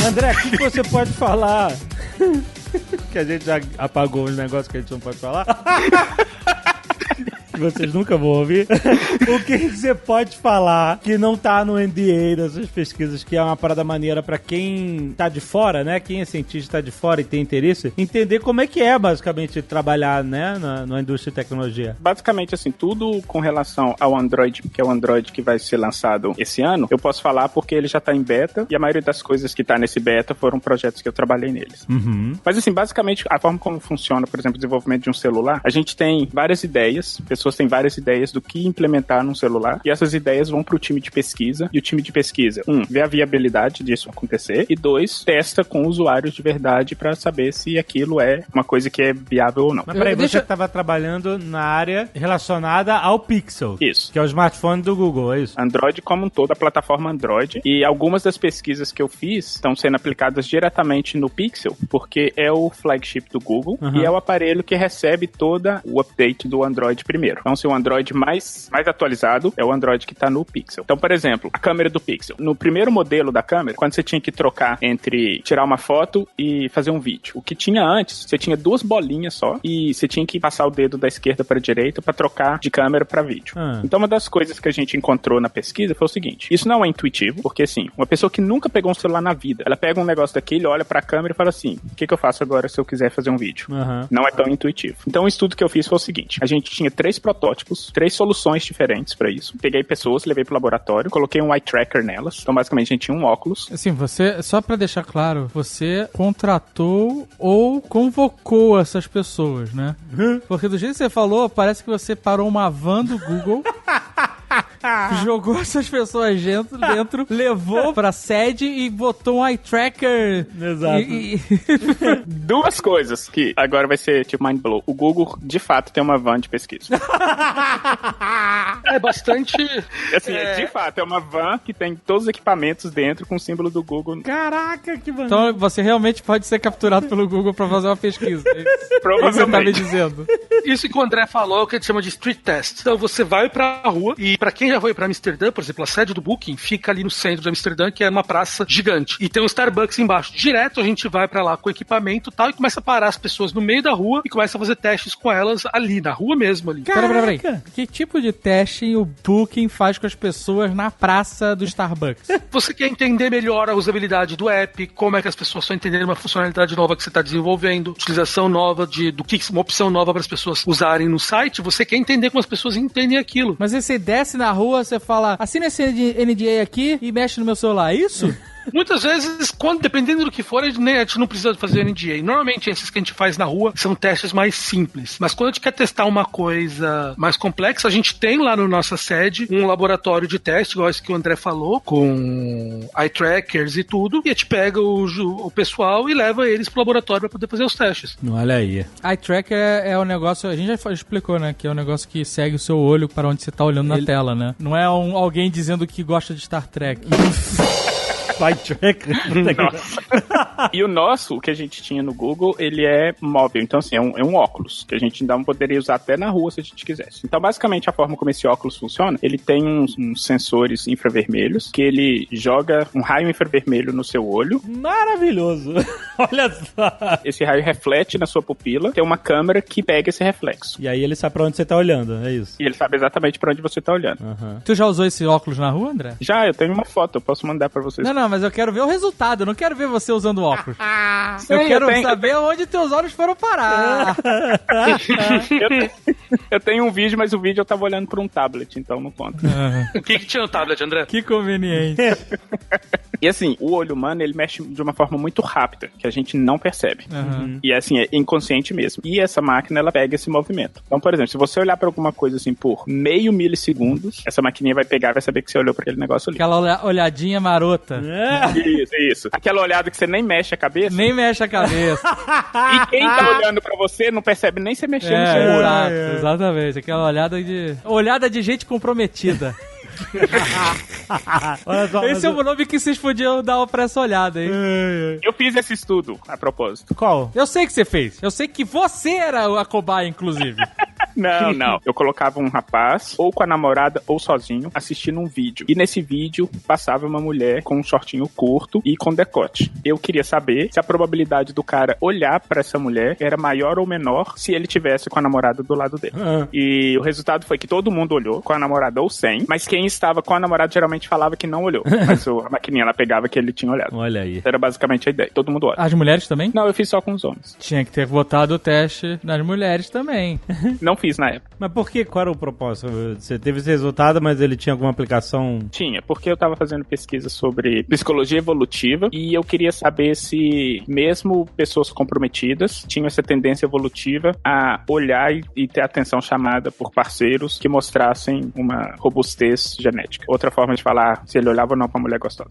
André, o que você pode falar? Que a gente já apagou os negócios que a gente não pode falar. Que vocês nunca vão ouvir. O que você pode falar que não tá no NDA das suas pesquisas, que é uma parada maneira pra quem tá de fora, né? Quem é cientista tá de fora e tem interesse, entender como é que é, basicamente, trabalhar, né? Na indústria de tecnologia. Basicamente, assim, tudo com relação ao Android, que é o Android que vai ser lançado esse ano, eu posso falar porque ele já tá em beta e a maioria das coisas que tá nesse beta foram projetos que eu trabalhei neles. Mas, assim, basicamente, a forma como funciona, por exemplo, o desenvolvimento de um celular, a gente tem várias ideias, pessoas têm várias ideias do que implementar num celular, e essas ideias vão pro time de pesquisa, e o time de pesquisa, vê a viabilidade disso acontecer, e 2, testa com usuários de verdade pra saber se aquilo é uma coisa que é viável ou não. Mas peraí, você tava trabalhando na área relacionada ao Pixel. Isso. Que é o smartphone do Google, é isso? Android como um todo, a plataforma Android, e algumas das pesquisas que eu fiz estão sendo aplicadas diretamente no Pixel, porque é o flagship do Google, e é o aparelho que recebe todo o update do Android primeiro. Então, se o Android mais atualizado é o Android que está no Pixel. Então, por exemplo, a câmera do Pixel. No primeiro modelo da câmera, quando você tinha que trocar entre tirar uma foto e fazer um vídeo, o que tinha antes, você tinha 2 bolinhas só e você tinha que passar o dedo da esquerda para a direita para trocar de câmera para vídeo. Então, uma das coisas que a gente encontrou na pesquisa foi o seguinte: isso não é intuitivo, porque assim, uma pessoa que nunca pegou um celular na vida, ela pega um negócio daquele, olha para a câmera e fala assim: o que eu faço agora se eu quiser fazer um vídeo? Não é tão intuitivo. Então, o estudo que eu fiz foi o seguinte: a gente tinha 3 protótipos, 3 soluções diferentes pra isso. Peguei pessoas, levei pro laboratório, coloquei um eye tracker nelas. Então, basicamente, a gente tinha um óculos. Assim, você, só pra deixar claro, você contratou ou convocou essas pessoas, né? Porque do jeito que você falou, parece que você parou uma van do Google, jogou essas pessoas dentro, levou pra sede e botou um eye tracker. Exato. 2 coisas que agora vai ser tipo mind blow. O Google, de fato, tem uma van de pesquisa. É bastante... Assim, de fato, é uma van que tem todos os equipamentos dentro com o símbolo do Google. Caraca, que maneiro. Então você realmente pode ser capturado pelo Google pra fazer uma pesquisa. Provavelmente. Você tá me dizendo. Isso que o André falou, é o que a gente chama de street test. Então você vai pra rua, e pra quem já foi pra Amsterdã, por exemplo, a sede do Booking fica ali no centro de Amsterdã, que é uma praça gigante. E tem um Starbucks embaixo. Direto a gente vai pra lá com equipamento e tal, e começa a parar as pessoas no meio da rua e começa a fazer testes com elas ali, na rua mesmo ali. Peraí. Que tipo de teste o Booking faz com as pessoas na praça do Starbucks? Você quer entender melhor a usabilidade do app, como é que as pessoas estão entendendo uma funcionalidade nova que você está desenvolvendo, utilização nova uma opção nova para as pessoas usarem no site, você quer entender como as pessoas entendem aquilo. Mas aí você desce na rua, você fala, assina esse NDA aqui e mexe no meu celular, é isso? Muitas vezes, dependendo do que for, a gente não precisa fazer NDA. Normalmente, esses que a gente faz na rua são testes mais simples. Mas quando a gente quer testar uma coisa mais complexa, a gente tem lá na nossa sede um laboratório de teste, igual esse que o André falou, com eye trackers e tudo, e a gente pega o pessoal e leva eles pro laboratório para poder fazer os testes. Olha aí. Eye tracker é o negócio, a gente já explicou, né? Que é o negócio que segue o seu olho para onde você tá olhando na tela, né? Não é alguém dizendo que gosta de Star Trek. E o nosso, o que a gente tinha no Google, ele é móvel. Então, assim, é um óculos que a gente não poderia usar até na rua se a gente quisesse. Então, basicamente, a forma como esse óculos funciona, ele tem uns sensores infravermelhos que ele joga um raio infravermelho no seu olho. Maravilhoso! Olha só! Esse raio reflete na sua pupila, tem uma câmera que pega esse reflexo. E aí ele sabe pra onde você tá olhando, é isso? E ele sabe exatamente pra onde você tá olhando. Tu já usou esse óculos na rua, André? Já, eu tenho uma foto, eu posso mandar pra vocês. Não, mas eu quero ver o resultado, eu não quero ver você usando óculos. Eu quero saber onde teus olhos foram parar. Eu tenho um vídeo, mas o vídeo eu tava olhando por um tablet, então não conta. O que tinha no tablet, André? Que conveniente. E assim, o olho humano, ele mexe de uma forma muito rápida, que a gente não percebe. E assim, é inconsciente mesmo. E essa máquina, ela pega esse movimento. Então, por exemplo, se você olhar pra alguma coisa assim por meio milissegundos, essa maquininha vai pegar e vai saber que você olhou pra aquele negócio ali. Aquela olhadinha marota. Isso. Aquela olhada que você nem mexe a cabeça. Nem mexe a cabeça. E quem tá olhando pra você não percebe nem você mexer no seu olho. Exato, exatamente. Aquela olhada de gente comprometida. Olha só, Esse é o nome que vocês podiam dar pra essa olhada, hein? Eu fiz esse estudo, a propósito. Qual? Eu sei que você fez. Eu sei que você era a cobaia, inclusive. Não. Eu colocava um rapaz, ou com a namorada, ou sozinho, assistindo um vídeo. E nesse vídeo, passava uma mulher com um shortinho curto e com decote. Eu queria saber se a probabilidade do cara olhar pra essa mulher era maior ou menor se ele tivesse com a namorada do lado dele. E o resultado foi que todo mundo olhou, com a namorada ou sem, mas quem estava com a namorada geralmente falava que não olhou. Mas a maquininha, ela pegava que ele tinha olhado. Olha aí. Era basicamente a ideia. Todo mundo olha. As mulheres também? Não, eu fiz só com os homens. Tinha que ter botado o teste nas mulheres também. Não fiz na época. Mas por que? Qual era o propósito? Você teve esse resultado, mas ele tinha alguma aplicação? Tinha, porque eu tava fazendo pesquisa sobre psicologia evolutiva e eu queria saber se mesmo pessoas comprometidas tinham essa tendência evolutiva a olhar e ter atenção chamada por parceiros que mostrassem uma robustez genética. Outra forma de falar se ele olhava ou não pra mulher gostosa.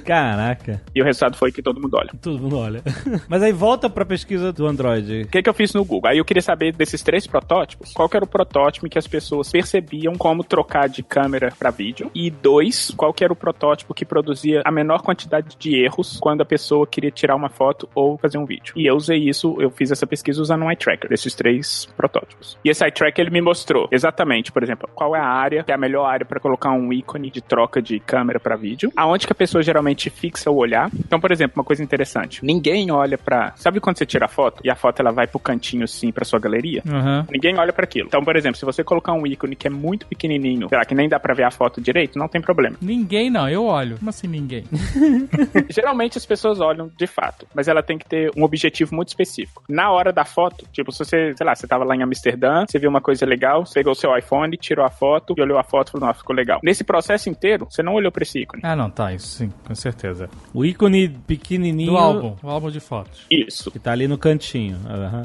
Caraca. E o resultado foi que todo mundo olha. Todo mundo olha. Mas aí volta pra pesquisa do Android. O que eu fiz no Google? Aí eu queria saber desses 3 protótipos, qual que era o protótipo que as pessoas percebiam como trocar de câmera pra vídeo, e 2, qual que era o protótipo que produzia a menor quantidade de erros quando a pessoa queria tirar uma foto ou fazer um vídeo. E eu fiz essa pesquisa usando um eye tracker, desses 3 protótipos. E esse eye tracker, ele me mostrou exatamente, por exemplo, qual é a área, que é a melhor área pra colocar um ícone de troca de câmera pra vídeo, aonde que a pessoa geralmente fixa o olhar. Então, por exemplo, uma coisa interessante, ninguém olha pra... Sabe quando você tira a foto e a foto ela vai pro cantinho assim pra sua galeria? Ninguém olha pra aquilo. Então, por exemplo, se você colocar um ícone que é muito pequenininho, sei lá, que nem dá pra ver a foto direito, não tem problema. Ninguém não, eu olho. Como assim ninguém? Geralmente as pessoas olham de fato, mas ela tem que ter um objetivo muito específico. Na hora da foto, tipo, se você, sei lá, você tava lá em Amsterdã, você viu uma coisa legal, você pegou o seu iPhone, tirou a foto e olhou a foto e falou, nossa, ficou legal. Nesse processo inteiro, você não olhou pra esse ícone. Ah, não, tá, isso sim, com certeza. O ícone pequenininho... O álbum de fotos. Isso. Que tá ali no cantinho.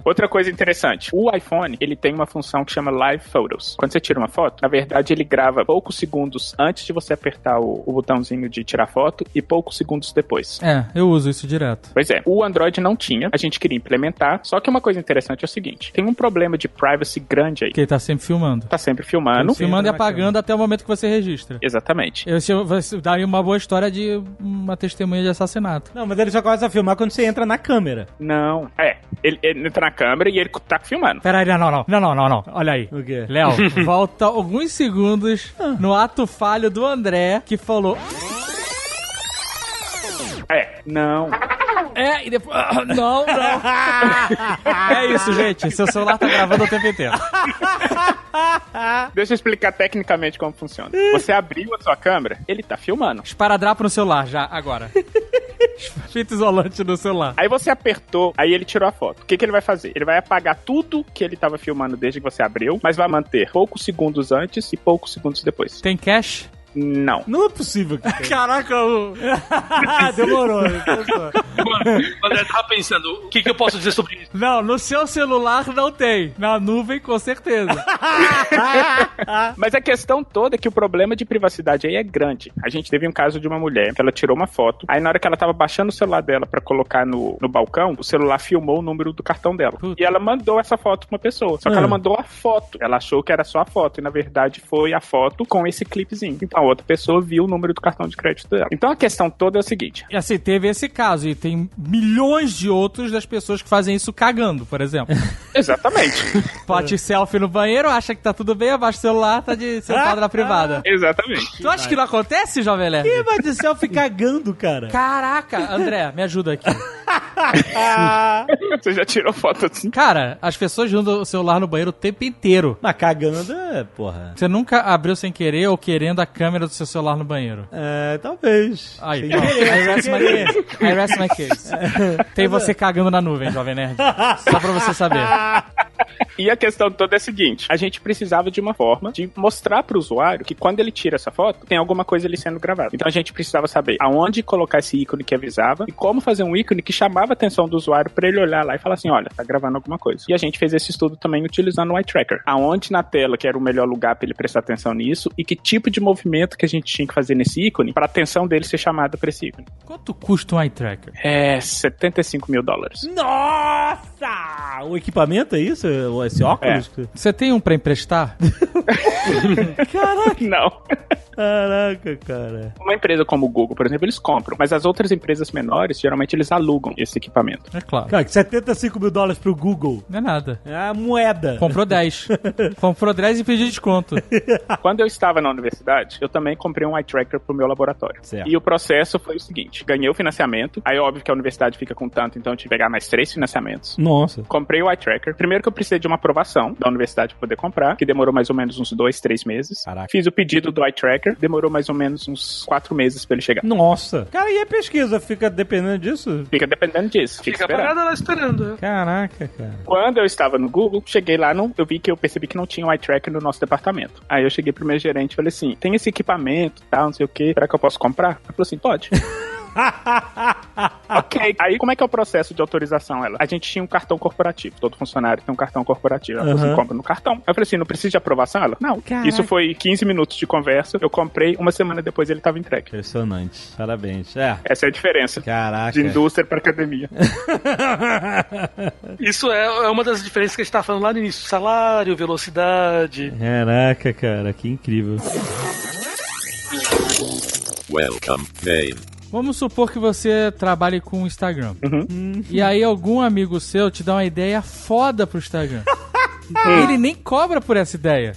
Outra coisa interessante, o iPhone, ele tem uma função que chama Live Photos. Quando você tira uma foto, na verdade ele grava poucos segundos antes de você apertar o botãozinho de tirar foto e poucos segundos depois. É, eu uso isso direto. Pois é, o Android não tinha, a gente queria implementar, só que uma coisa interessante é o seguinte, tem um problema de privacy grande aí. Que ele tá sempre filmando. Tá sempre filmando. Filmando e apagando até o momento que você registra. Exatamente. Isso daria uma boa história de uma testemunha de assassinato. Não, mas ele só começa a filmar quando você entra na câmera. Não, ele entra na câmera e ele tá filmando. Peraí, não. Olha aí. O quê? Léo, volta alguns segundos no ato falho do André, que falou... Não. E depois... Não. É isso, gente. Seu celular tá gravando o tempo inteiro. Deixa eu explicar tecnicamente como funciona. Você abriu a sua câmera, ele tá filmando. Esparadrapo no celular, já, agora. Fita isolante no celular. Aí você apertou, aí ele tirou a foto. O que ele vai fazer? Ele vai apagar tudo que ele tava filmando desde que você abriu, mas vai manter poucos segundos antes e poucos segundos depois. Tem cache? Não. Não é possível. Caraca, demorou. Mano, André, tava pensando, o que eu posso dizer sobre isso? Não, no seu celular não tem. Na nuvem, com certeza. Mas a questão toda é que o problema de privacidade aí é grande. A gente teve um caso de uma mulher que ela tirou uma foto, aí na hora que ela tava baixando o celular dela pra colocar no balcão, o celular filmou o número do cartão dela. E ela mandou essa foto pra uma pessoa. Só que ela mandou a foto. Ela achou que era só a foto, e na verdade foi a foto com esse clipezinho. Então a outra pessoa viu o número do cartão de crédito dela. Então a questão toda é o seguinte. E assim, teve esse caso, e tem milhões de outros das pessoas que fazem isso cagando, por exemplo. Exatamente. Bate selfie no banheiro, acha que tá tudo bem, abaixa o celular, tá sentado na privada. Exatamente. Tu acha que não acontece, Jovem Nerd? Quem vai de selfie cagando, cara? Caraca, André, me ajuda aqui. Você já tirou foto assim? Cara, as pessoas usam o celular no banheiro o tempo inteiro. Mas cagando, porra. Você nunca abriu sem querer ou querendo a câmera do seu celular no banheiro? Talvez. Aí, Sem ó. querer, I rest sem my querer. case. I rest my case. Tem você cagando na nuvem, Jovem Nerd. Só pra você saber. E a questão toda é a seguinte: a gente precisava de uma forma de mostrar pro usuário que quando ele tira essa foto, tem alguma coisa ali sendo gravada. Então a gente precisava saber aonde colocar esse ícone que avisava e como fazer um ícone que chamava a atenção do usuário pra ele olhar lá e falar assim, olha, tá gravando alguma coisa. E a gente fez esse estudo também utilizando o eye tracker. Aonde na tela que era o melhor lugar pra ele prestar atenção nisso e que tipo de movimento que a gente tinha que fazer nesse ícone pra atenção dele ser chamada pra esse ícone. Quanto custa um eye tracker? É $75 mil. Nossa! O equipamento é isso? Esse óculos? Você tem um pra emprestar? Caraca! Não. Caraca, cara. Uma empresa como o Google, por exemplo, eles compram, mas as outras empresas menores, geralmente eles alugam esse equipamento. É claro. Cara, $75 mil pro Google. Não é nada. É a moeda. Comprou 10. Comprou 10 e pediu desconto. Quando eu estava na universidade, eu também comprei um eye tracker pro meu laboratório. Certo. E o processo foi o seguinte: ganhei o financiamento, aí óbvio que a universidade fica com tanto, então eu tive que pegar mais 3 financiamentos. Nossa. Comprei o eye tracker. Primeiro que eu precisei de uma aprovação da universidade para poder comprar, que demorou mais ou menos uns 2-3 meses. Caraca. Fiz o pedido do eye tracker, demorou mais ou menos uns 4 meses pra ele chegar. Nossa. Cara, e a pesquisa fica dependendo disso? Fica dependendo disso. Fica esperando. parada lá esperando. Caraca, cara. Quando eu estava no Google, cheguei lá, eu percebi que não tinha um eye tracker no nosso departamento. Aí eu cheguei pro meu gerente e falei assim, tem esse equipamento, tal, não sei o que, será que eu posso comprar? Ele falou assim, pode. Ok. Aí como é que é o processo de autorização? A gente tinha um cartão corporativo. Todo funcionário tem um cartão corporativo. Ela falou assim, compra no cartão. Aí eu falei assim, não precisa de aprovação? Ela, não. Caraca. Isso foi 15 minutos de conversa. Eu comprei, uma semana depois ele estava entregue. Impressionante. Parabéns. Essa é a diferença. Caraca. De indústria para academia. Isso é uma das diferenças que a gente tava falando lá no início. Salário, velocidade. Caraca, cara. Que incrível. Welcome, game. Vamos supor que você trabalhe com o Instagram. E aí algum amigo seu te dá uma ideia foda pro Instagram. Ele nem cobra por essa ideia.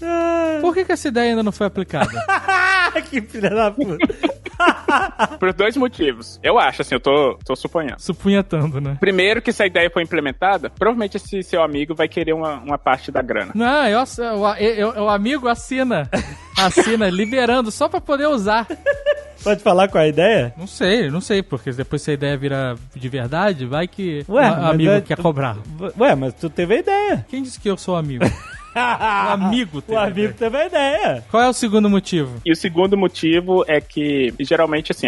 Por que essa ideia ainda não foi aplicada? Que filha da puta. Por 2 motivos. Eu acho, assim, eu tô suponhando. Supunhetando, né? Primeiro que se a ideia for implementada, provavelmente esse seu amigo vai querer uma parte da grana. Não, o amigo assina. Assina, liberando, só pra poder usar. Pode falar qual é a ideia? Não sei, porque depois se a ideia vira de verdade, vai que o mas amigo quer cobrar. Ué, mas tu teve a ideia. Quem disse que eu sou amigo? O amigo teve O amigo teve a ideia. Qual é o segundo motivo? E o segundo motivo é que, geralmente, assim,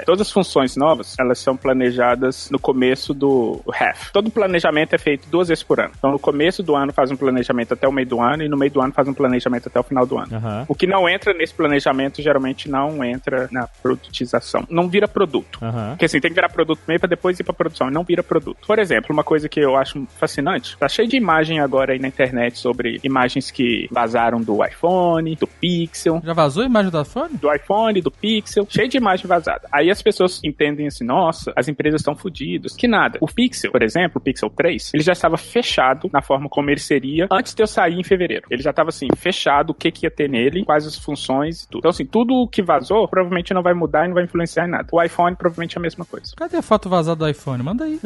todas as funções novas, elas são planejadas no começo do half. Todo planejamento é feito 2 vezes por ano. Então, no começo do ano faz um planejamento até o meio do ano e no meio do ano faz um planejamento até o final do ano. Uhum. O que não entra nesse planejamento, geralmente não entra na produtização. Não vira produto. Uhum. Porque, assim, tem que virar produto primeiro pra depois ir pra produção. E não vira produto. Por exemplo, uma coisa que eu acho fascinante, tá cheio de imagem agora aí na internet sobre imagens que vazaram do iPhone, do Pixel. Já vazou a imagem do iPhone? Do iPhone, do Pixel, cheio de imagem vazada. Aí as pessoas entendem assim, nossa, as empresas estão fodidas. Que nada. O Pixel, por exemplo, o Pixel 3, ele já estava fechado na forma como ele seria antes de eu sair em fevereiro. Ele já estava assim, fechado o que ia ter nele, quais as funções e tudo. Então assim, tudo o que vazou provavelmente não vai mudar e não vai influenciar em nada. O iPhone provavelmente é a mesma coisa. Cadê a foto vazada do iPhone? Manda aí.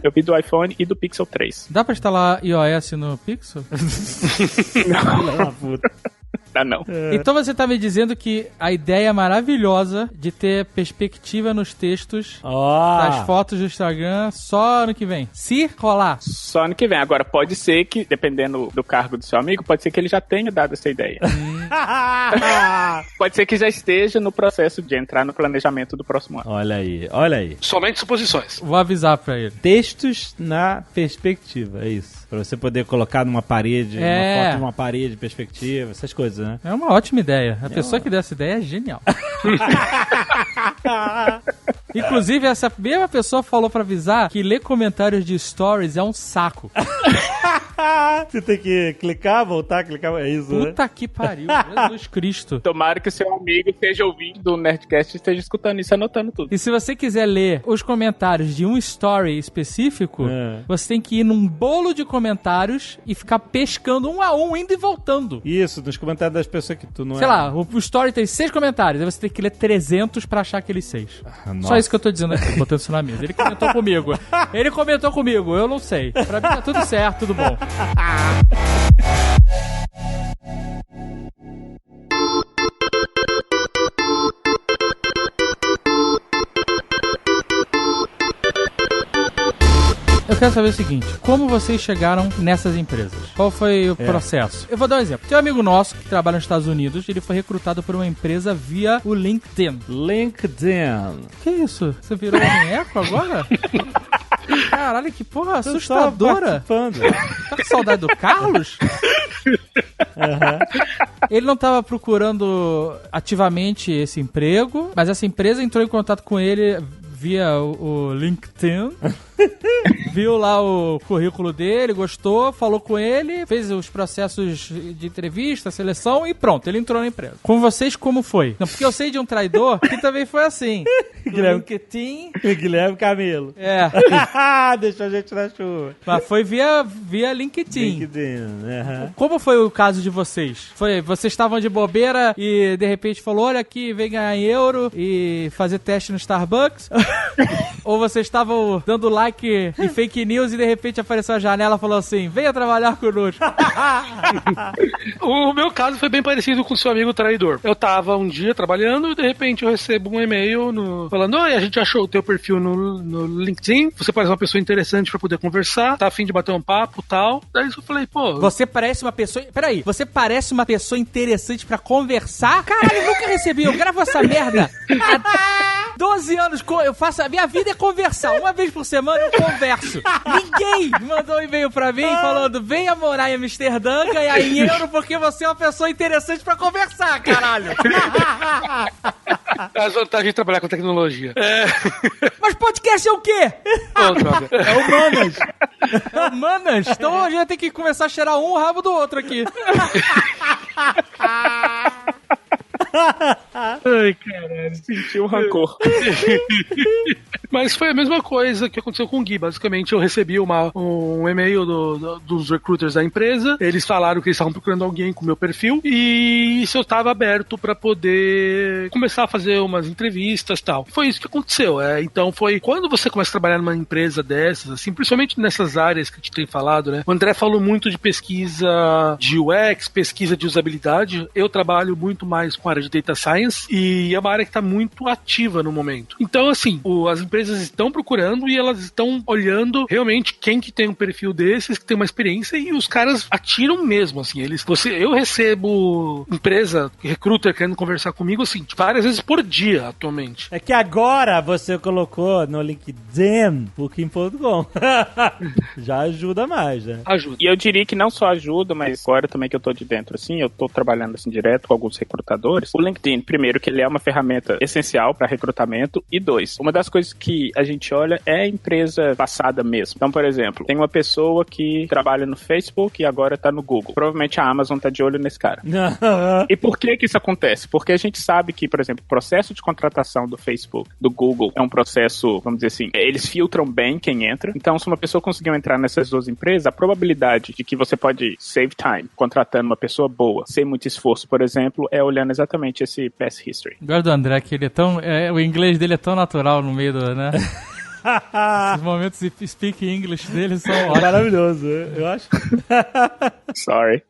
Eu vi do iPhone e do Pixel 3. Dá pra instalar iOS no Pixel? Não. Então você tá me dizendo que a ideia maravilhosa de ter perspectiva nos textos das fotos do Instagram só ano que vem. Se rolar. Só ano que vem. Agora, pode ser que, dependendo do cargo do seu amigo, pode ser que ele já tenha dado essa ideia. Pode ser que já esteja no processo de entrar no planejamento do próximo ano. Olha aí, olha aí. Somente suposições. Vou avisar pra ele. Textos na perspectiva, é isso. Pra você poder colocar numa parede, uma foto numa parede, perspectiva, essas coisas, né? É uma ótima ideia. A pessoa que deu essa ideia é genial. Inclusive, essa mesma pessoa falou pra avisar que ler comentários de stories é um saco. Você tem que clicar, voltar, clicar, é isso, né? Puta que pariu, Jesus Cristo. Tomara que seu amigo esteja ouvindo do Nerdcast e esteja escutando isso e anotando tudo. E se você quiser ler os comentários de um story específico, você tem que ir num bolo de comentários e ficar pescando um a um, indo e voltando. Isso, nos comentários das pessoas que tu não Sei lá, o story tem 6 comentários, aí você tem que ler 300 pra achar aqueles 6. Nossa. Só isso que eu tô dizendo aqui, botando isso na mesa. Ele comentou comigo, eu não sei. Pra mim tá tudo certo, tudo bom. Eu quero saber o seguinte, como vocês chegaram nessas empresas? Qual foi o processo? Eu vou dar um exemplo. Tem um amigo nosso que trabalha nos Estados Unidos, ele foi recrutado por uma empresa via o LinkedIn. Que isso? Você virou um eco agora? Caralho, que porra assustadora. Tá com saudade do Carlos? Ele não estava procurando ativamente esse emprego, mas essa empresa entrou em contato com ele via o LinkedIn, viu lá o currículo dele, gostou, falou com ele, fez os processos de entrevista, seleção e pronto, ele entrou na empresa. Com vocês, como foi? Não, porque eu sei de um traidor que também foi assim. Guilherme Camilo. É. Deixou a gente na chuva. Mas foi via LinkedIn. Como foi o caso de vocês? Vocês estavam de bobeira e de repente falou, olha aqui, vem ganhar em euro e fazer teste no Starbucks? Ou vocês estavam dando like em fake news e de repente apareceu a janela e falou assim, venha trabalhar conosco. O meu caso foi bem parecido com o seu amigo traidor. Eu tava um dia trabalhando e de repente eu recebo um e-mail falando, oi, a gente achou o teu perfil no LinkedIn, você parece uma pessoa interessante pra poder conversar, tá a fim de bater um papo e tal. Daí eu falei, pô... Você parece uma pessoa... Peraí, você parece uma pessoa interessante pra conversar? Caralho, eu nunca recebi, eu gravo essa merda. 12 anos, eu faço... A minha vida é conversar. Uma vez por semana eu converso. Ninguém mandou um e-mail pra mim falando, venha morar em Amsterdã, ganhar em euro, porque você é uma pessoa interessante pra conversar, caralho. As vantagens de trabalhar com tecnologia. Mas podcast é o quê? Droga. É humanas. É humanas? Então a gente vai ter que começar a cheirar um o rabo do outro aqui. Ai, caralho. Senti um rancor. Mas foi a mesma coisa que aconteceu com o Gui. Basicamente, eu recebi um e-mail dos recruiters da empresa. Eles falaram que eles estavam procurando alguém com o meu perfil. E isso eu estava aberto para poder começar a fazer umas entrevistas e tal. Foi isso que aconteceu. Então foi quando você começa a trabalhar numa empresa dessas, assim, principalmente nessas áreas que a gente tem falado, né? O André falou muito de pesquisa de UX, pesquisa de usabilidade. Eu trabalho muito mais com a área de Data Science e é uma área que está muito ativa no momento. Então, assim, as empresas estão procurando e elas estão olhando realmente quem que tem um perfil desses, que tem uma experiência, e os caras atiram mesmo, assim. Eu recebo empresa, recruiter querendo conversar comigo, assim, várias vezes por dia, atualmente. É que agora você colocou no LinkedIn Booking.com. Já ajuda mais, né? Ajuda. E eu diria que não só ajuda, mas agora também que eu tô de dentro, assim, eu tô trabalhando assim direto com alguns recrutadores. O LinkedIn, primeiro, que ele é uma ferramenta essencial para recrutamento, e 2, uma das coisas que a gente olha é a empresa passada mesmo. Então, por exemplo, tem uma pessoa que trabalha no Facebook e agora tá no Google. Provavelmente a Amazon tá de olho nesse cara. E por que isso acontece? Porque a gente sabe que, por exemplo, o processo de contratação do Facebook, do Google, é um processo, vamos dizer assim, eles filtram bem quem entra. Então, se uma pessoa conseguiu entrar nessas duas empresas, a probabilidade de que você pode save time contratando uma pessoa boa, sem muito esforço, por exemplo, é olhando exatamente esse past history. Gosto do André, que ele é tão... o inglês dele é tão natural no meio do, né? Os momentos de speak English dele são ótimos. Maravilhoso, eu acho. Sorry.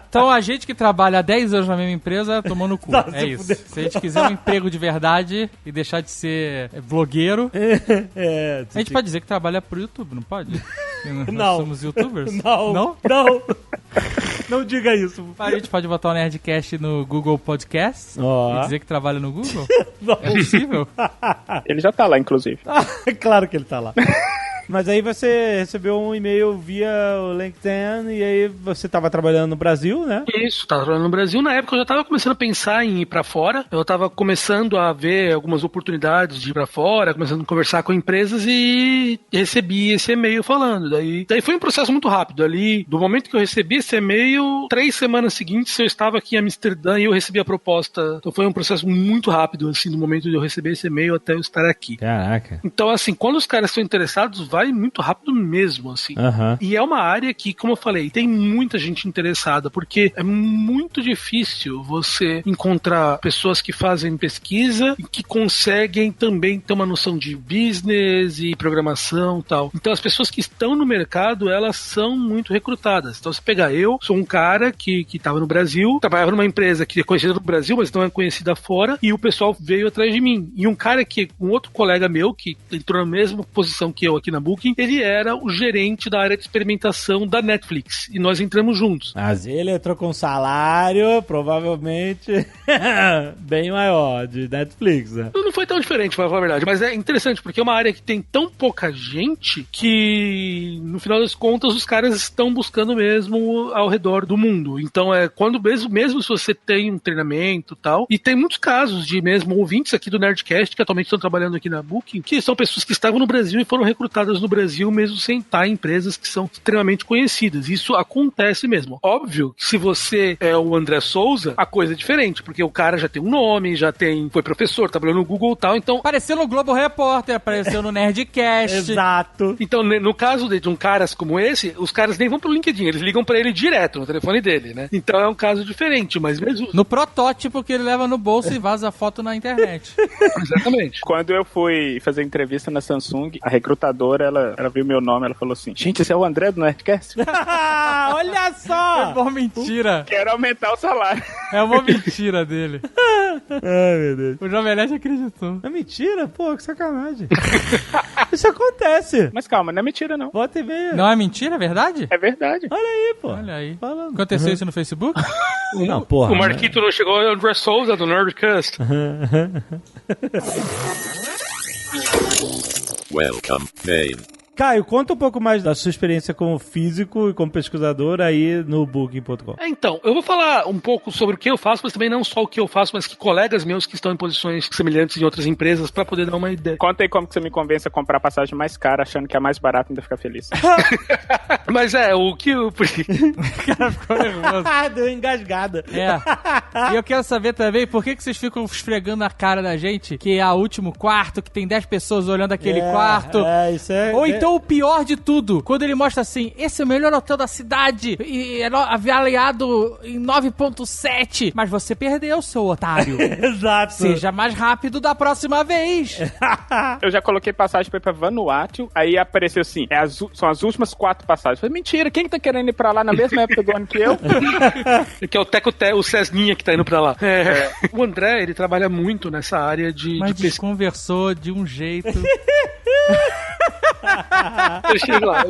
Então a gente que trabalha há 10 anos na mesma empresa tomou no cu. Nossa, é isso. Se a gente quiser um emprego de verdade e deixar de ser blogueiro, a gente pode dizer que trabalha pro YouTube, não pode? Nós somos youtubers? Não. Não diga isso. A gente pode botar o Nerdcast no Google Podcast e dizer que trabalha no Google? É possível? Ele já tá lá, inclusive. Claro que ele tá lá. Mas aí você recebeu um e-mail via o LinkedIn e aí você tava trabalhando no Brasil, né? Isso, tava trabalhando no Brasil. Na época eu já tava começando a pensar em ir pra fora. Eu tava começando a ver algumas oportunidades de ir pra fora, começando a conversar com empresas e recebi esse e-mail falando. Daí foi um processo muito rápido. Ali, do momento que eu recebi esse e-mail, 3 semanas seguintes eu estava aqui em Amsterdã e eu recebi a proposta. Então foi um processo muito rápido, assim, do momento de eu receber esse e-mail até eu estar aqui. Caraca. Então, assim, quando os caras estão interessados, vai muito rápido mesmo, assim. Aham. E é uma área que, como eu falei, tem muita gente interessada, porque é muito difícil você encontrar pessoas que fazem pesquisa e que conseguem também ter uma noção de business e programação e tal. Então, as pessoas que estão no mercado, elas são muito recrutadas. Então, se pegar eu, sou um cara que estava no Brasil, trabalhava numa empresa que é conhecida no Brasil, mas não é conhecida fora, e o pessoal veio atrás de mim. E um cara um outro colega meu, que entrou na mesma posição que eu aqui na Booking, ele era o gerente da área de experimentação da Netflix. E nós entramos juntos. Mas ele entrou com um salário, provavelmente, bem maior, de Netflix, né? Não foi tão diferente, pra falar a verdade, mas é interessante, porque é uma área que tem tão pouca gente que, no final das contas, os caras estão buscando mesmo ao redor do mundo. Então, quando mesmo se você tem um treinamento e tal, e tem muitos casos de mesmo ouvintes aqui do Nerdcast, que atualmente estão trabalhando aqui na Booking, que são pessoas que estavam no Brasil e foram recrutadas no Brasil, mesmo sem estar em empresas que são extremamente conhecidas. Isso acontece mesmo. Óbvio que se você é o André Souza, a coisa é diferente, porque o cara já tem um nome, foi professor, trabalhou no Google e tal, então... Apareceu no Globo Repórter, apareceu no Nerdcast. Exato. Então, no caso de um cara como esse, os caras nem vão pro LinkedIn, eles ligam pra ele direto no telefone dele, né? Então é um caso diferente, mas mesmo... No protótipo que ele leva no bolso e vaza a foto na internet. Exatamente. Quando eu fui fazer entrevista na Samsung, a recrutadora, ela viu meu nome, ela falou assim, gente, esse é o André do Nerdcast? Olha só! É uma mentira. Quero aumentar o salário. É uma mentira dele. Ai, meu Deus. O Jovem Nerd acreditou. É mentira? Pô, que sacanagem. Isso acontece. Mas calma, não é mentira, não. Bota e meia. Não é mentira? É verdade? É verdade. Olha aí, pô. Olha aí. Falando. Aconteceu isso no Facebook? Não, porra. O Marquito não chegou, é o André Souza do Nerdcast. Welcome, Fame. Caio, conta um pouco mais da sua experiência como físico e como pesquisador aí no Booking.com. Então, eu vou falar um pouco sobre o que eu faço, mas também não só o que eu faço, mas que colegas meus que estão em posições semelhantes em outras empresas, pra poder dar uma ideia. Conta aí como que você me convence a comprar a passagem mais cara, achando que é mais barato e ainda ficar feliz. Mas o que eu... O cara ficou nervoso. Deu engasgada. É. E eu quero saber também, por que vocês ficam esfregando a cara da gente, que é o último quarto, que tem 10 pessoas olhando aquele quarto. Isso é... Ou então o pior de tudo, quando ele mostra assim, esse é o melhor hotel da cidade, e é avaliado em 9.7, mas você perdeu, seu otário. Exato. Seja mais rápido da próxima vez. Eu já coloquei passagem pra ir pra Vanuatu, aí apareceu assim, são as últimas 4 passagens. Eu falei, mentira, quem que tá querendo ir pra lá na mesma época do ano que eu? Que é o Cesninha que tá indo pra lá. O André, ele trabalha muito nessa área de Mas pesquisa. conversou de um jeito... Eu chego lá.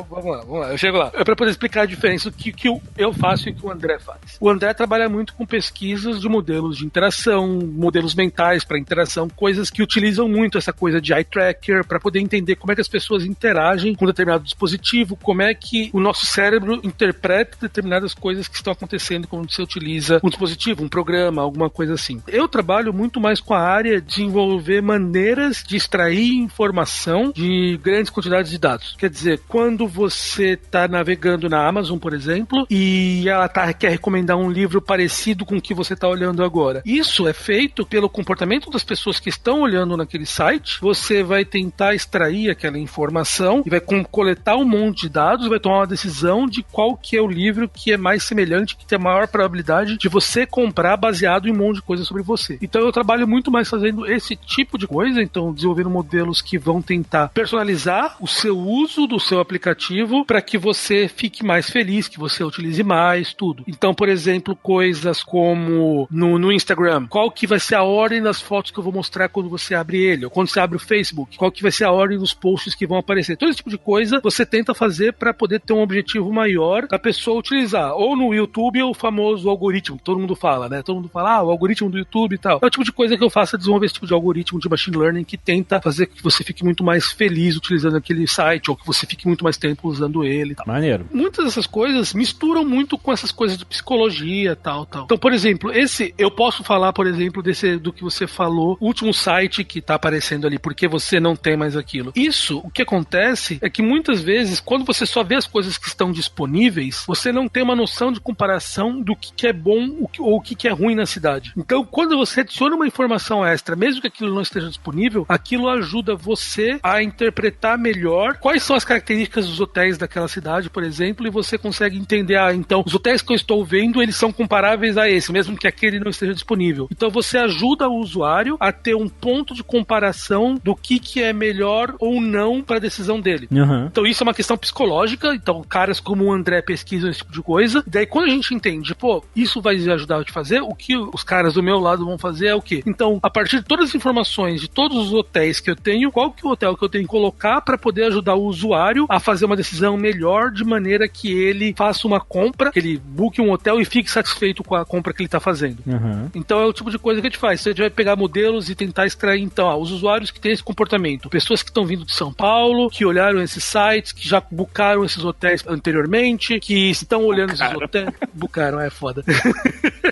Vamos lá. Eu chego lá. É pra poder explicar a diferença do que eu faço e o que o André faz. O André trabalha muito com pesquisas de modelos de interação, modelos mentais para interação, coisas que utilizam muito essa coisa de eye tracker para poder entender como é que as pessoas interagem com determinado dispositivo, como é que o nosso cérebro interpreta determinadas coisas que estão acontecendo quando você utiliza um dispositivo, um programa, alguma coisa assim. Eu trabalho muito mais com a área de desenvolver maneiras de extrair informação de grandes quantidades de dados. Quer dizer, quando você está navegando na Amazon, por exemplo, e ela quer recomendar um livro parecido com o que você está olhando agora. Isso é feito pelo comportamento das pessoas que estão olhando naquele site. Você vai tentar extrair aquela informação e vai coletar um monte de dados e vai tomar uma decisão de qual que é o livro que é mais semelhante, que tem a maior probabilidade de você comprar baseado em um monte de coisa sobre você. Então eu trabalho muito mais fazendo esse tipo de coisa, então desenvolvendo modelos que vão tentar personalizar o seu uso do seu aplicativo para que você fique mais feliz, que você utilize mais, tudo. Então, por exemplo, coisas como no Instagram, qual que vai ser a ordem das fotos que eu vou mostrar quando você abre ele, ou quando você abre o Facebook, qual que vai ser a ordem dos posts que vão aparecer. Todo esse tipo de coisa você tenta fazer para poder ter um objetivo maior da pessoa utilizar. Ou no YouTube é o famoso algoritmo, todo mundo fala, né? Todo mundo fala, o algoritmo do YouTube e tal. É o tipo de coisa que eu faço, é desenvolver esse tipo de algoritmo de machine learning que tenta fazer que você fique muito mais feliz feliz utilizando aquele site, ou que você fique muito mais tempo usando ele e tal. Maneiro. Muitas dessas coisas misturam muito com essas coisas de psicologia, tal. Então, por exemplo, eu posso falar, por exemplo, do que você falou, o último site que tá aparecendo ali, porque você não tem mais aquilo. Isso, o que acontece é que muitas vezes, quando você só vê as coisas que estão disponíveis, você não tem uma noção de comparação do que é bom ou o que é ruim na cidade. Então, quando você adiciona uma informação extra, mesmo que aquilo não esteja disponível, aquilo ajuda você a interpretar melhor quais são as características dos hotéis daquela cidade, por exemplo, e você consegue entender, então, os hotéis que eu estou vendo, eles são comparáveis a esse, mesmo que aquele não esteja disponível. Então, você ajuda o usuário a ter um ponto de comparação do que é melhor ou não para a decisão dele. Uhum. Então, isso é uma questão psicológica. Então, caras como o André pesquisam esse tipo de coisa. Daí, quando a gente entende, isso vai ajudar a te fazer, o que os caras do meu lado vão fazer é o quê? Então, a partir de todas as informações de todos os hotéis que eu tenho, qual que é o hotel que eu tenho que colocar para poder ajudar o usuário a fazer uma decisão melhor, de maneira que ele faça uma compra, que ele book um hotel e fique satisfeito com a compra que ele está fazendo. Uhum. Então, é o tipo de coisa que a gente faz. A gente vai pegar modelos e tentar extrair, então, os usuários que têm esse comportamento. Pessoas que estão vindo de São Paulo, que olharam esses sites, que já bookaram esses hotéis anteriormente, que estão olhando esses hotéis. Bookaram, é foda.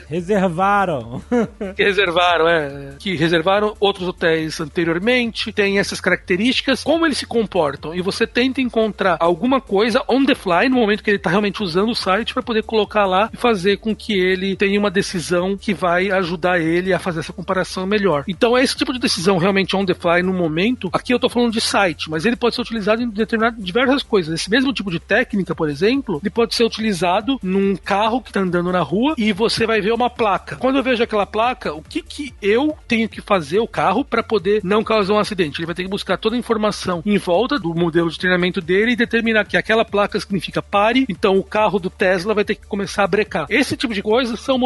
Reservaram. Que reservaram outros hotéis anteriormente, tem essas características, como eles se comportam, e você tenta encontrar alguma coisa on the fly, no momento que ele está realmente usando o site, para poder colocar lá e fazer com que ele tenha uma decisão que vai ajudar ele a fazer essa comparação melhor. Então, esse tipo de decisão realmente on the fly no momento, aqui eu estou falando de site, mas ele pode ser utilizado em diversas coisas. Esse mesmo tipo de técnica, por exemplo, ele pode ser utilizado num carro que está andando na rua e você vai ver uma placa. Quando eu vejo aquela placa, o que eu tenho que fazer o carro para poder não causar um acidente? Ele vai ter que buscar toda a informação em volta do modelo de treinamento dele e determinar que aquela placa significa pare, então o carro do Tesla vai ter que começar a brecar. Esse tipo de coisas são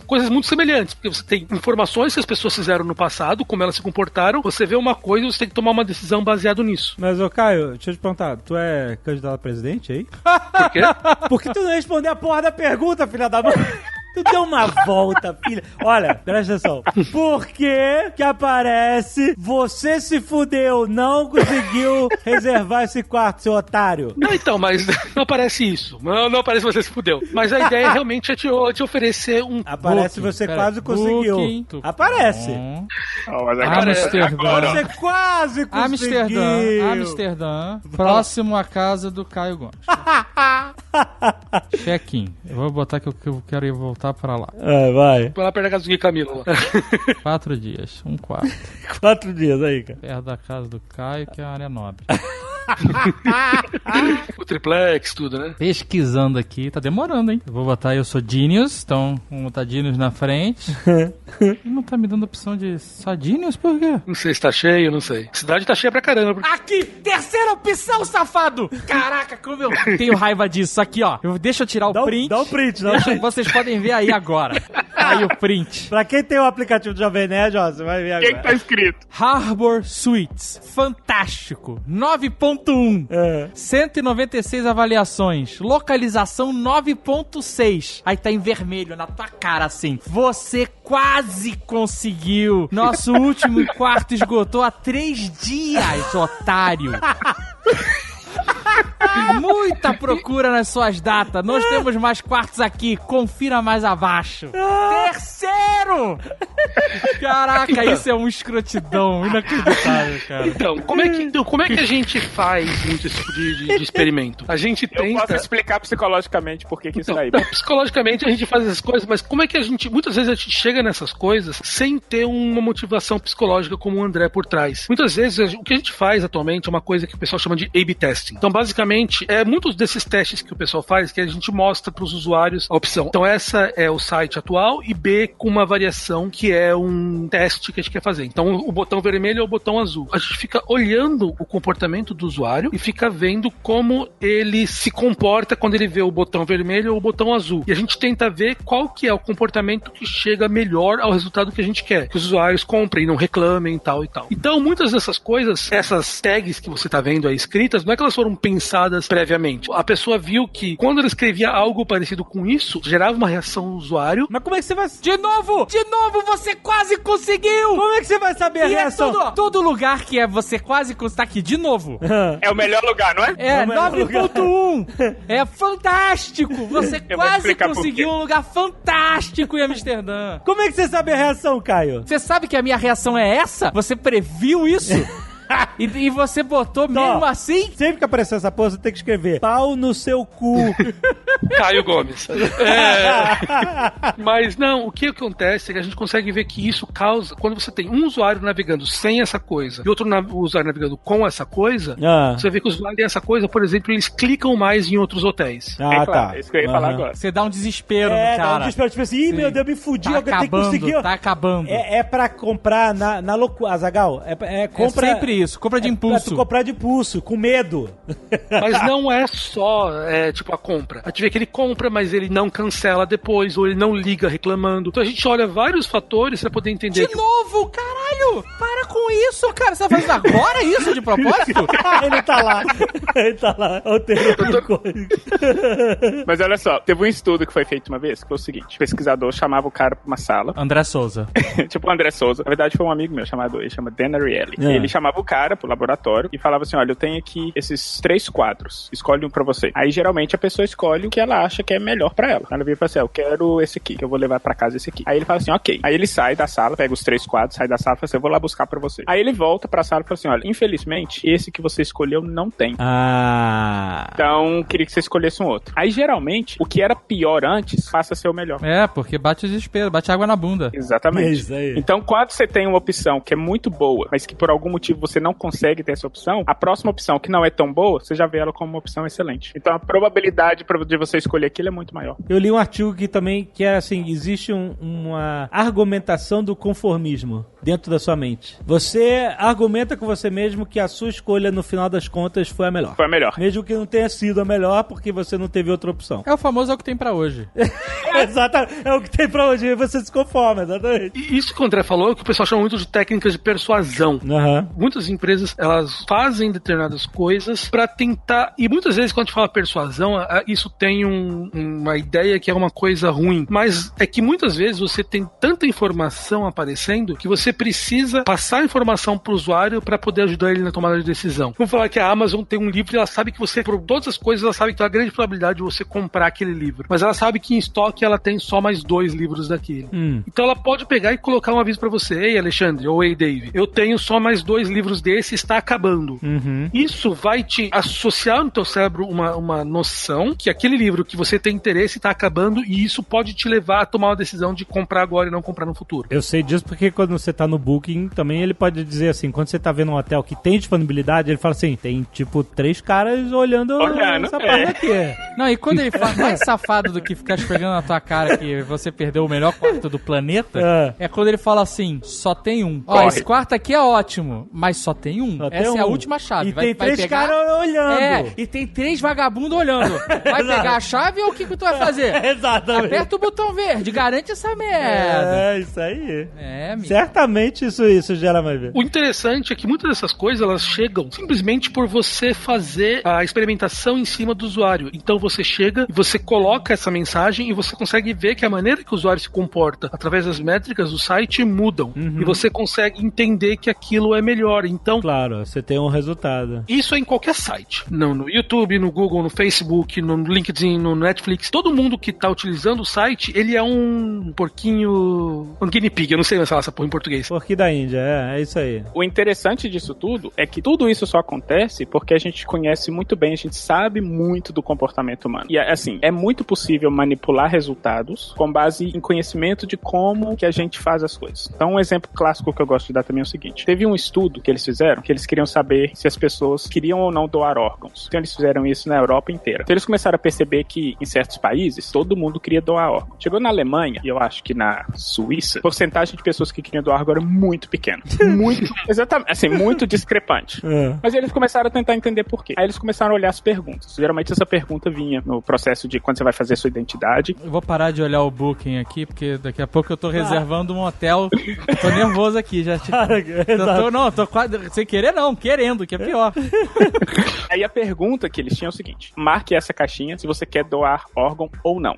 coisas muito semelhantes, porque você tem informações que as pessoas fizeram no passado, como elas se comportaram, você vê uma coisa e você tem que tomar uma decisão baseado nisso. Mas, ô Caio, deixa eu te perguntar, tu é candidato a presidente aí? Por quê? Por que tu não respondeu a porra da pergunta, filha da mãe? Tu deu uma volta, filha. Olha, presta atenção. Por que aparece você se fudeu, não conseguiu reservar esse quarto, seu otário? Não, então, mas não aparece isso. Não aparece você se fudeu. Mas a ideia realmente é te oferecer um... Aparece booking, você quase conseguiu. Booking. Aparece. Mas agora, Você quase conseguiu. Amsterdã. Próximo à casa do Caio Gomes. Check-in. Eu vou botar que eu quero ir voltar pra lá. Vai. Vai lá perto da casa do Gui Camilo. 4 dias, um quarto. 4 dias aí, cara. Perto da casa do Caio, que é a área nobre. O triplex, tudo, né? Pesquisando aqui, tá demorando, hein? Eu vou botar eu sou Genius, então vamos botar Genius na frente. Não tá me dando opção de só Genius, por quê? Não sei se tá cheio, não sei. A cidade tá cheia pra caramba. Aqui, terceira opção, safado! Caraca, como eu tenho raiva disso. Aqui, ó. Deixa eu tirar o print. Dá o print, Vocês podem ver aí agora. Aí o print. Pra quem tem o aplicativo do Jovem Nerd, ó, você vai ver agora. Quem tá escrito? Harbor Suites. Fantástico. 9.1. 196 avaliações. Localização 9.6. Aí tá em vermelho na tua cara, assim. Você quase conseguiu. Nosso último quarto esgotou há 3 dias, otário. Muita procura nas suas datas. Nós temos mais quartos aqui. Confira mais abaixo. Terceiro! Caraca, isso é um escrotidão inacreditável, cara. Então, como é que a gente faz muito esse tipo de experimento? A gente tenta... Eu posso explicar psicologicamente por que isso então, daí. Psicologicamente a gente faz essas coisas, mas como é que muitas vezes a gente chega nessas coisas sem ter uma motivação psicológica como o André por trás? Muitas vezes o que a gente faz atualmente é uma coisa que o pessoal chama de A/B testing. Então, basicamente, muitos desses testes que o pessoal faz que a gente mostra para os usuários a opção. Então, essa é o site atual e B com uma variação que é um teste que a gente quer fazer. Então, o botão vermelho é o botão azul. A gente fica olhando o comportamento do usuário e fica vendo como ele se comporta quando ele vê o botão vermelho ou o botão azul. E a gente tenta ver qual que é o comportamento que chega melhor ao resultado que a gente quer. Que os usuários comprem, não reclamem, tal e tal. Então, muitas dessas coisas, essas tags que você está vendo aí escritas, não é que elas foram pensadas previamente. A pessoa viu que quando ela escrevia algo parecido com isso, gerava uma reação no usuário. Mas como é que você vai... De novo! conseguiu! De novo, você quase conseguiu! Como é que você vai saber a E reação? todo lugar que é você quase conseguiu. Tá aqui, de novo. É o melhor lugar, não é? É, 9.1. É fantástico. Você quase conseguiu um lugar fantástico em Amsterdã. Como é que você sabe a reação, Caio? Você sabe que a minha reação é essa? Você previu isso? E você botou mesmo assim? Sempre que aparecer essa porra, você tem que escrever pau no seu cu. Caio Gomes. Mas não, o que acontece é que a gente consegue ver que isso causa, quando você tem um usuário navegando sem essa coisa e outro usuário navegando com essa coisa, você vê que os usuários têm essa coisa, por exemplo, eles clicam mais em outros hotéis. Tá. É isso que eu ia falar agora. Você dá um desespero no cara. Dá um desespero, tipo assim, meu Deus, me fudi, tá eu tenho que conseguir. Tá acabando. É pra comprar na loucura, Azaghal. Compra... É sempre isso, compra de impulso. Pra tu comprar de impulso, com medo. Mas não é só, tipo, a compra. A gente vê que ele compra, mas ele não cancela depois, ou ele não liga reclamando. Então a gente olha vários fatores pra poder entender. De novo, caralho! Para com isso, cara! Você tá fazendo agora isso de propósito? Ele tá lá. Mas olha só, teve um estudo que foi feito uma vez, que foi o seguinte: o pesquisador chamava o cara pra uma sala. André Souza. Tipo o André Souza. Na verdade foi um amigo meu chamado, ele chama Dan Ariely. Ele chamava o cara pro laboratório e falava assim, olha, eu tenho aqui esses 3 quadros, escolhe um pra você. Aí geralmente a pessoa escolhe o que ela acha que é melhor pra ela. Ela vira e fala assim, eu quero esse aqui, que eu vou levar pra casa esse aqui. Aí ele fala assim, ok. Aí ele sai da sala, pega os 3 quadros, sai da sala e fala assim, eu vou lá buscar pra você. Aí ele volta pra sala e fala assim, olha, infelizmente, esse que você escolheu não tem. Então, queria que você escolhesse um outro. Aí geralmente, o que era pior antes, passa a ser o melhor. É, porque bate o desespero, bate água na bunda. Exatamente. É isso aí. Então, quando você tem uma opção que é muito boa, mas que por algum motivo você não consegue ter essa opção, a próxima opção, que não é tão boa, você já vê ela como uma opção excelente. Então, a probabilidade de você escolher aquilo é muito maior. Eu li um artigo aqui também que é assim, existe uma argumentação do conformismo dentro da sua mente. Você argumenta com você mesmo que a sua escolha, no final das contas, foi a melhor. Foi a melhor. Mesmo que não tenha sido a melhor, porque você não teve outra opção. É o famoso é o que tem pra hoje. Exatamente. É o que tem pra hoje e você se conforma, exatamente. E isso que o André falou é o que o pessoal chama muito de técnicas de persuasão. Muitas empresas, elas fazem determinadas coisas pra tentar, e muitas vezes quando a gente fala persuasão, isso tem uma ideia que é uma coisa ruim, mas é que muitas vezes você tem tanta informação aparecendo que você precisa passar a informação pro usuário pra poder ajudar ele na tomada de decisão. Vamos falar que a Amazon tem um livro e ela sabe que você, por todas as coisas, ela sabe que tem uma grande probabilidade de você comprar aquele livro, mas ela sabe que em estoque ela tem só mais 2 livros daquele. Então ela pode pegar e colocar um aviso pra você, ei Alexandre, ou ei Dave, eu tenho só mais 2 livros desse, está acabando. Isso vai te associar no teu cérebro uma noção que aquele livro que você tem interesse está acabando, e isso pode te levar a tomar uma decisão de comprar agora e não comprar no futuro. Eu sei disso porque quando você tá no Booking, também ele pode dizer assim, quando você tá vendo um hotel que tem disponibilidade, ele fala assim, tem tipo 3 caras olhando essa parte aqui. Não, e quando ele fala mais safado do que ficar esfregando na tua cara que você perdeu o melhor quarto do planeta, é quando ele fala assim, só tem um. Ó, esse quarto aqui é ótimo, mas só tem um. Essa é a última chave. E tem 3 caras olhando. E tem 3 vagabundos olhando. Vai pegar a chave ou o que tu vai fazer? Exatamente. Aperta o botão verde, garante essa merda. É, isso aí. Amigo. Certamente isso gera mais ver. O interessante é que muitas dessas coisas, elas chegam simplesmente por você fazer a experimentação em cima do usuário. Então você chega e você coloca essa mensagem e você consegue ver que a maneira que o usuário se comporta através das métricas do site mudam. E você consegue entender que aquilo é melhor. Então, claro, você tem um resultado. Isso é em qualquer site. Não no YouTube, no Google, no Facebook, no LinkedIn, no Netflix. Todo mundo que tá utilizando o site, ele é um porquinho... um guinea pig, eu não sei mais falar essa porra em português. Porquinho da Índia, é isso aí. O interessante disso tudo é que tudo isso só acontece porque a gente conhece muito bem, a gente sabe muito do comportamento humano. E assim, é muito possível manipular resultados com base em conhecimento de como que a gente faz as coisas. Então, um exemplo clássico que eu gosto de dar também é o seguinte. Teve um estudo que eles fizeram, que eles queriam saber se as pessoas queriam ou não doar órgãos. Então, eles fizeram isso na Europa inteira. Então, eles começaram a perceber que em certos países, todo mundo queria doar órgãos. Chegou na Alemanha, e eu acho que na Suíça, a porcentagem de pessoas que queriam doar órgão era muito pequena. Muito, exatamente, assim, muito discrepante. Mas eles começaram a tentar entender por quê. Aí eles começaram a olhar as perguntas. Geralmente essa pergunta vinha no processo de quando você vai fazer a sua identidade. Eu vou parar de olhar o Booking aqui, porque daqui a pouco eu tô reservando um hotel. Tô nervoso aqui já. Tô quase, sem querer não, querendo, que é pior. Aí a pergunta que eles tinham é o seguinte: marque essa caixinha se você quer doar órgão ou não.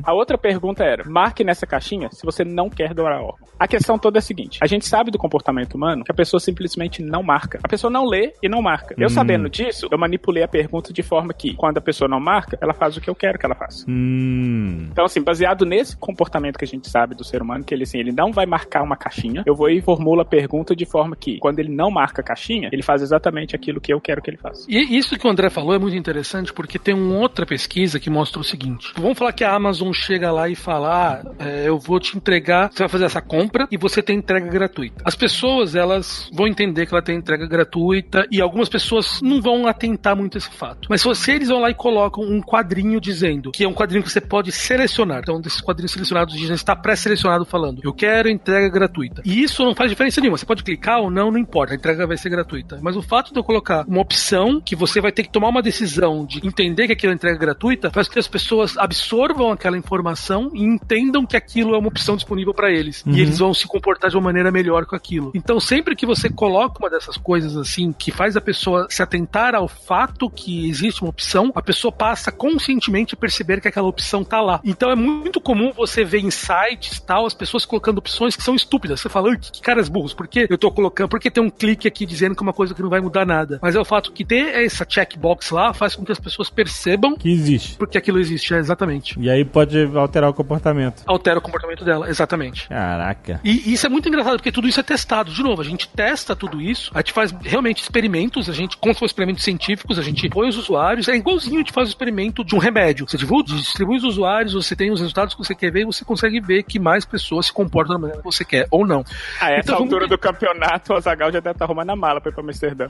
A outra pergunta era: marque nessa caixinha se você não quer doar órgão. A questão toda é a seguinte: a gente sabe do comportamento humano que a pessoa simplesmente não marca. A pessoa não lê e não marca. Eu sabendo disso, eu manipulei a pergunta de forma que, quando a pessoa não marca, ela faz o que eu quero que ela faça. Então, assim, baseado nesse comportamento que a gente sabe do ser humano, que ele, assim, ele não vai marcar uma caixinha, eu vou e formulo a pergunta de forma que, quando ele não marca a caixinha, ele faz exatamente aquilo que eu quero que ele faça. E isso que o André falou é muito interessante, porque tem uma outra pesquisa que mostra o seguinte: vamos falar que a Amazon chega lá e fala, eu vou te entregar, você vai fazer essa compra e você tem entrega gratuita. As pessoas, elas vão entender que ela tem entrega gratuita e algumas pessoas não vão atentar muito a esse fato. Mas se eles vão lá e colocam um quadrinho dizendo que é um quadrinho que você pode selecionar, então desses quadrinhos selecionados dizem, está pré-selecionado falando, eu quero entrega gratuita. E isso não faz diferença nenhuma, você pode clicar ou não, não importa, a entrega vai ser gratuita. Mas o fato de eu colocar uma opção que você vai ter que tomar uma decisão de entender que aquilo é entrega gratuita, faz com que as pessoas absorvam aquela informação e entendam que aquilo é uma opção disponível para eles. E eles vão se comportar de uma maneira melhor com aquilo. Então, sempre que você coloca uma dessas coisas assim, que faz a pessoa se atentar ao fato que existe uma opção, a pessoa passa conscientemente a perceber que aquela opção tá lá. Então, é muito comum você ver em sites tal, as pessoas colocando opções que são estúpidas. Você fala, que caras burros, por que eu tô colocando? Por que tem um clique aqui dizendo que é uma coisa que não vai mudar nada? Mas é o fato que ter essa checkbox lá faz com que as pessoas percebam que existe. Porque aquilo existe, exatamente. E aí pode alterar o comportamento. Altera o comportamento dela, exatamente. Caraca. E isso é muito engraçado, porque tudo isso é testado. De novo, a gente testa tudo isso, a gente faz realmente experimentos, a gente, como se fossem experimentos científicos, a gente põe os usuários, é igualzinho a gente faz o experimento de um remédio. Você divulga, distribui os usuários, você tem os resultados que você quer ver e você consegue ver que mais pessoas se comportam da maneira que você quer, ou não. A essa altura do campeonato, o Azaghal já deve estar arrumando a mala pra ir pra Amsterdã.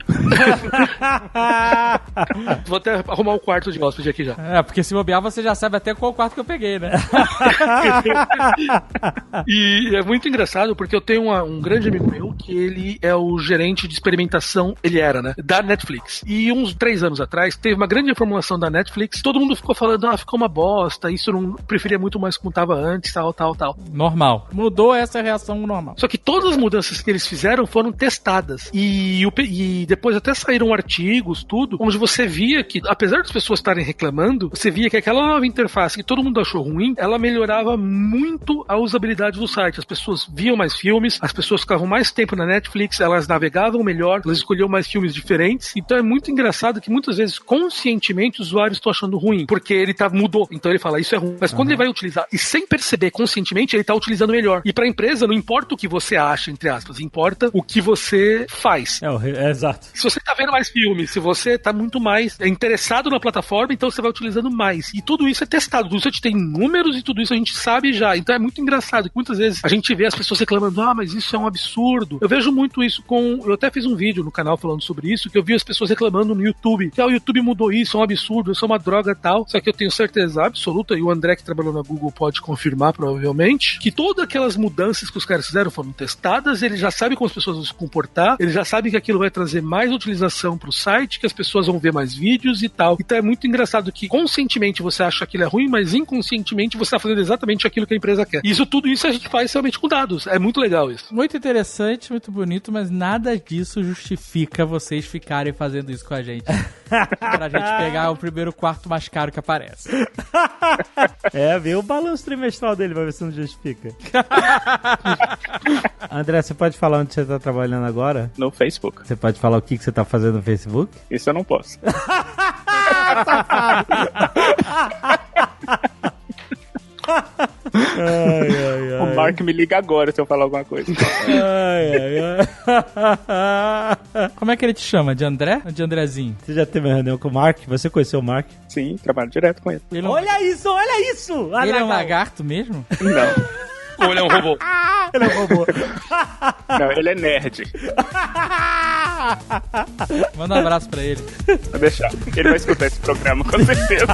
Vou até arrumar o quarto de hóspede aqui já. Porque se bobear, você já sabe até qual quarto que eu peguei, né? E é muito engraçado, porque eu tenho um grande amigo meu que ele é o gerente de experimentação, ele era, né, da Netflix. E uns 3 anos atrás, teve uma grande reformulação da Netflix, todo mundo ficou falando, ficou uma bosta, isso eu não preferia muito mais como estava antes, tal. Normal. Mudou essa reação normal. Só que todas as mudanças que eles fizeram foram testadas. E depois até saíram artigos, tudo, onde você via que, apesar das pessoas estarem reclamando, você via que aquela nova interface que todo mundo achou ruim, ela melhorava muito a usabilidade do site. As pessoas viam mais filmes, as pessoas ficavam mais tempo na Netflix, elas navegavam melhor, elas escolhiam mais filmes diferentes. Então é muito engraçado que muitas vezes, conscientemente, os usuários estão achando ruim, porque ele mudou. Então ele fala, isso é ruim. Mas quando ele vai utilizar, e sem perceber conscientemente, ele está utilizando melhor. E para a empresa, não importa o que você acha, entre aspas, importa o que você faz. Exato. Se você está vendo mais filmes, se você está muito mais interessado na plataforma, então você vai utilizando mais. E tudo isso é testado, tudo isso a gente tem números e tudo isso a gente sabe já. Então é muito engraçado que muitas vezes a gente vê as pessoas reclamando, mas isso é um absurdo. Eu vejo muito isso eu até fiz um vídeo no canal falando sobre isso, que eu vi as pessoas reclamando no YouTube, que o YouTube mudou isso, é um absurdo, isso é uma droga tal. Só que eu tenho certeza absoluta, e o André que trabalhou na Google pode confirmar provavelmente, que todas aquelas mudanças que os caras fizeram foram testadas, ele já sabe como as pessoas vão se comportar, ele já sabe que aquilo vai trazer mais utilização pro site, que as pessoas vão ver mais vídeos e tal. Então é muito engraçado que conscientemente você acha que aquilo é ruim, mas inconscientemente você está fazendo exatamente aquilo que a empresa quer. Tudo isso a gente faz realmente com dados. É muito legal isso. Muito interessante, muito bonito, mas nada disso justifica vocês ficarem fazendo isso com a gente. Pra gente pegar o primeiro quarto mais caro que aparece. Vê o balanço trimestral dele, vai ver se não justifica. André, você pode falar onde você tá trabalhando agora? No Facebook. Você pode falar o que você tá fazendo no Facebook? Isso eu não posso. O Mark me liga agora se eu falar alguma coisa. Como é que ele te chama? De André ou de Andrezinho? Você já teve uma reunião com o Mark? Você conheceu o Mark? Sim, trabalho direto com ele. Olha isso! Ele é um lagarto mesmo? Não. Ou ele é um robô? Ele é um robô. Não, ele é nerd. Manda um abraço pra ele. Vou deixar. Ele vai escutar esse programa, com certeza.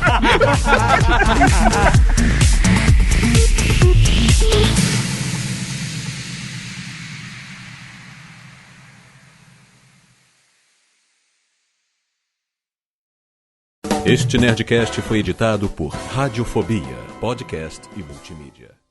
Este Nerdcast foi editado por Radiofobia, podcast e multimídia.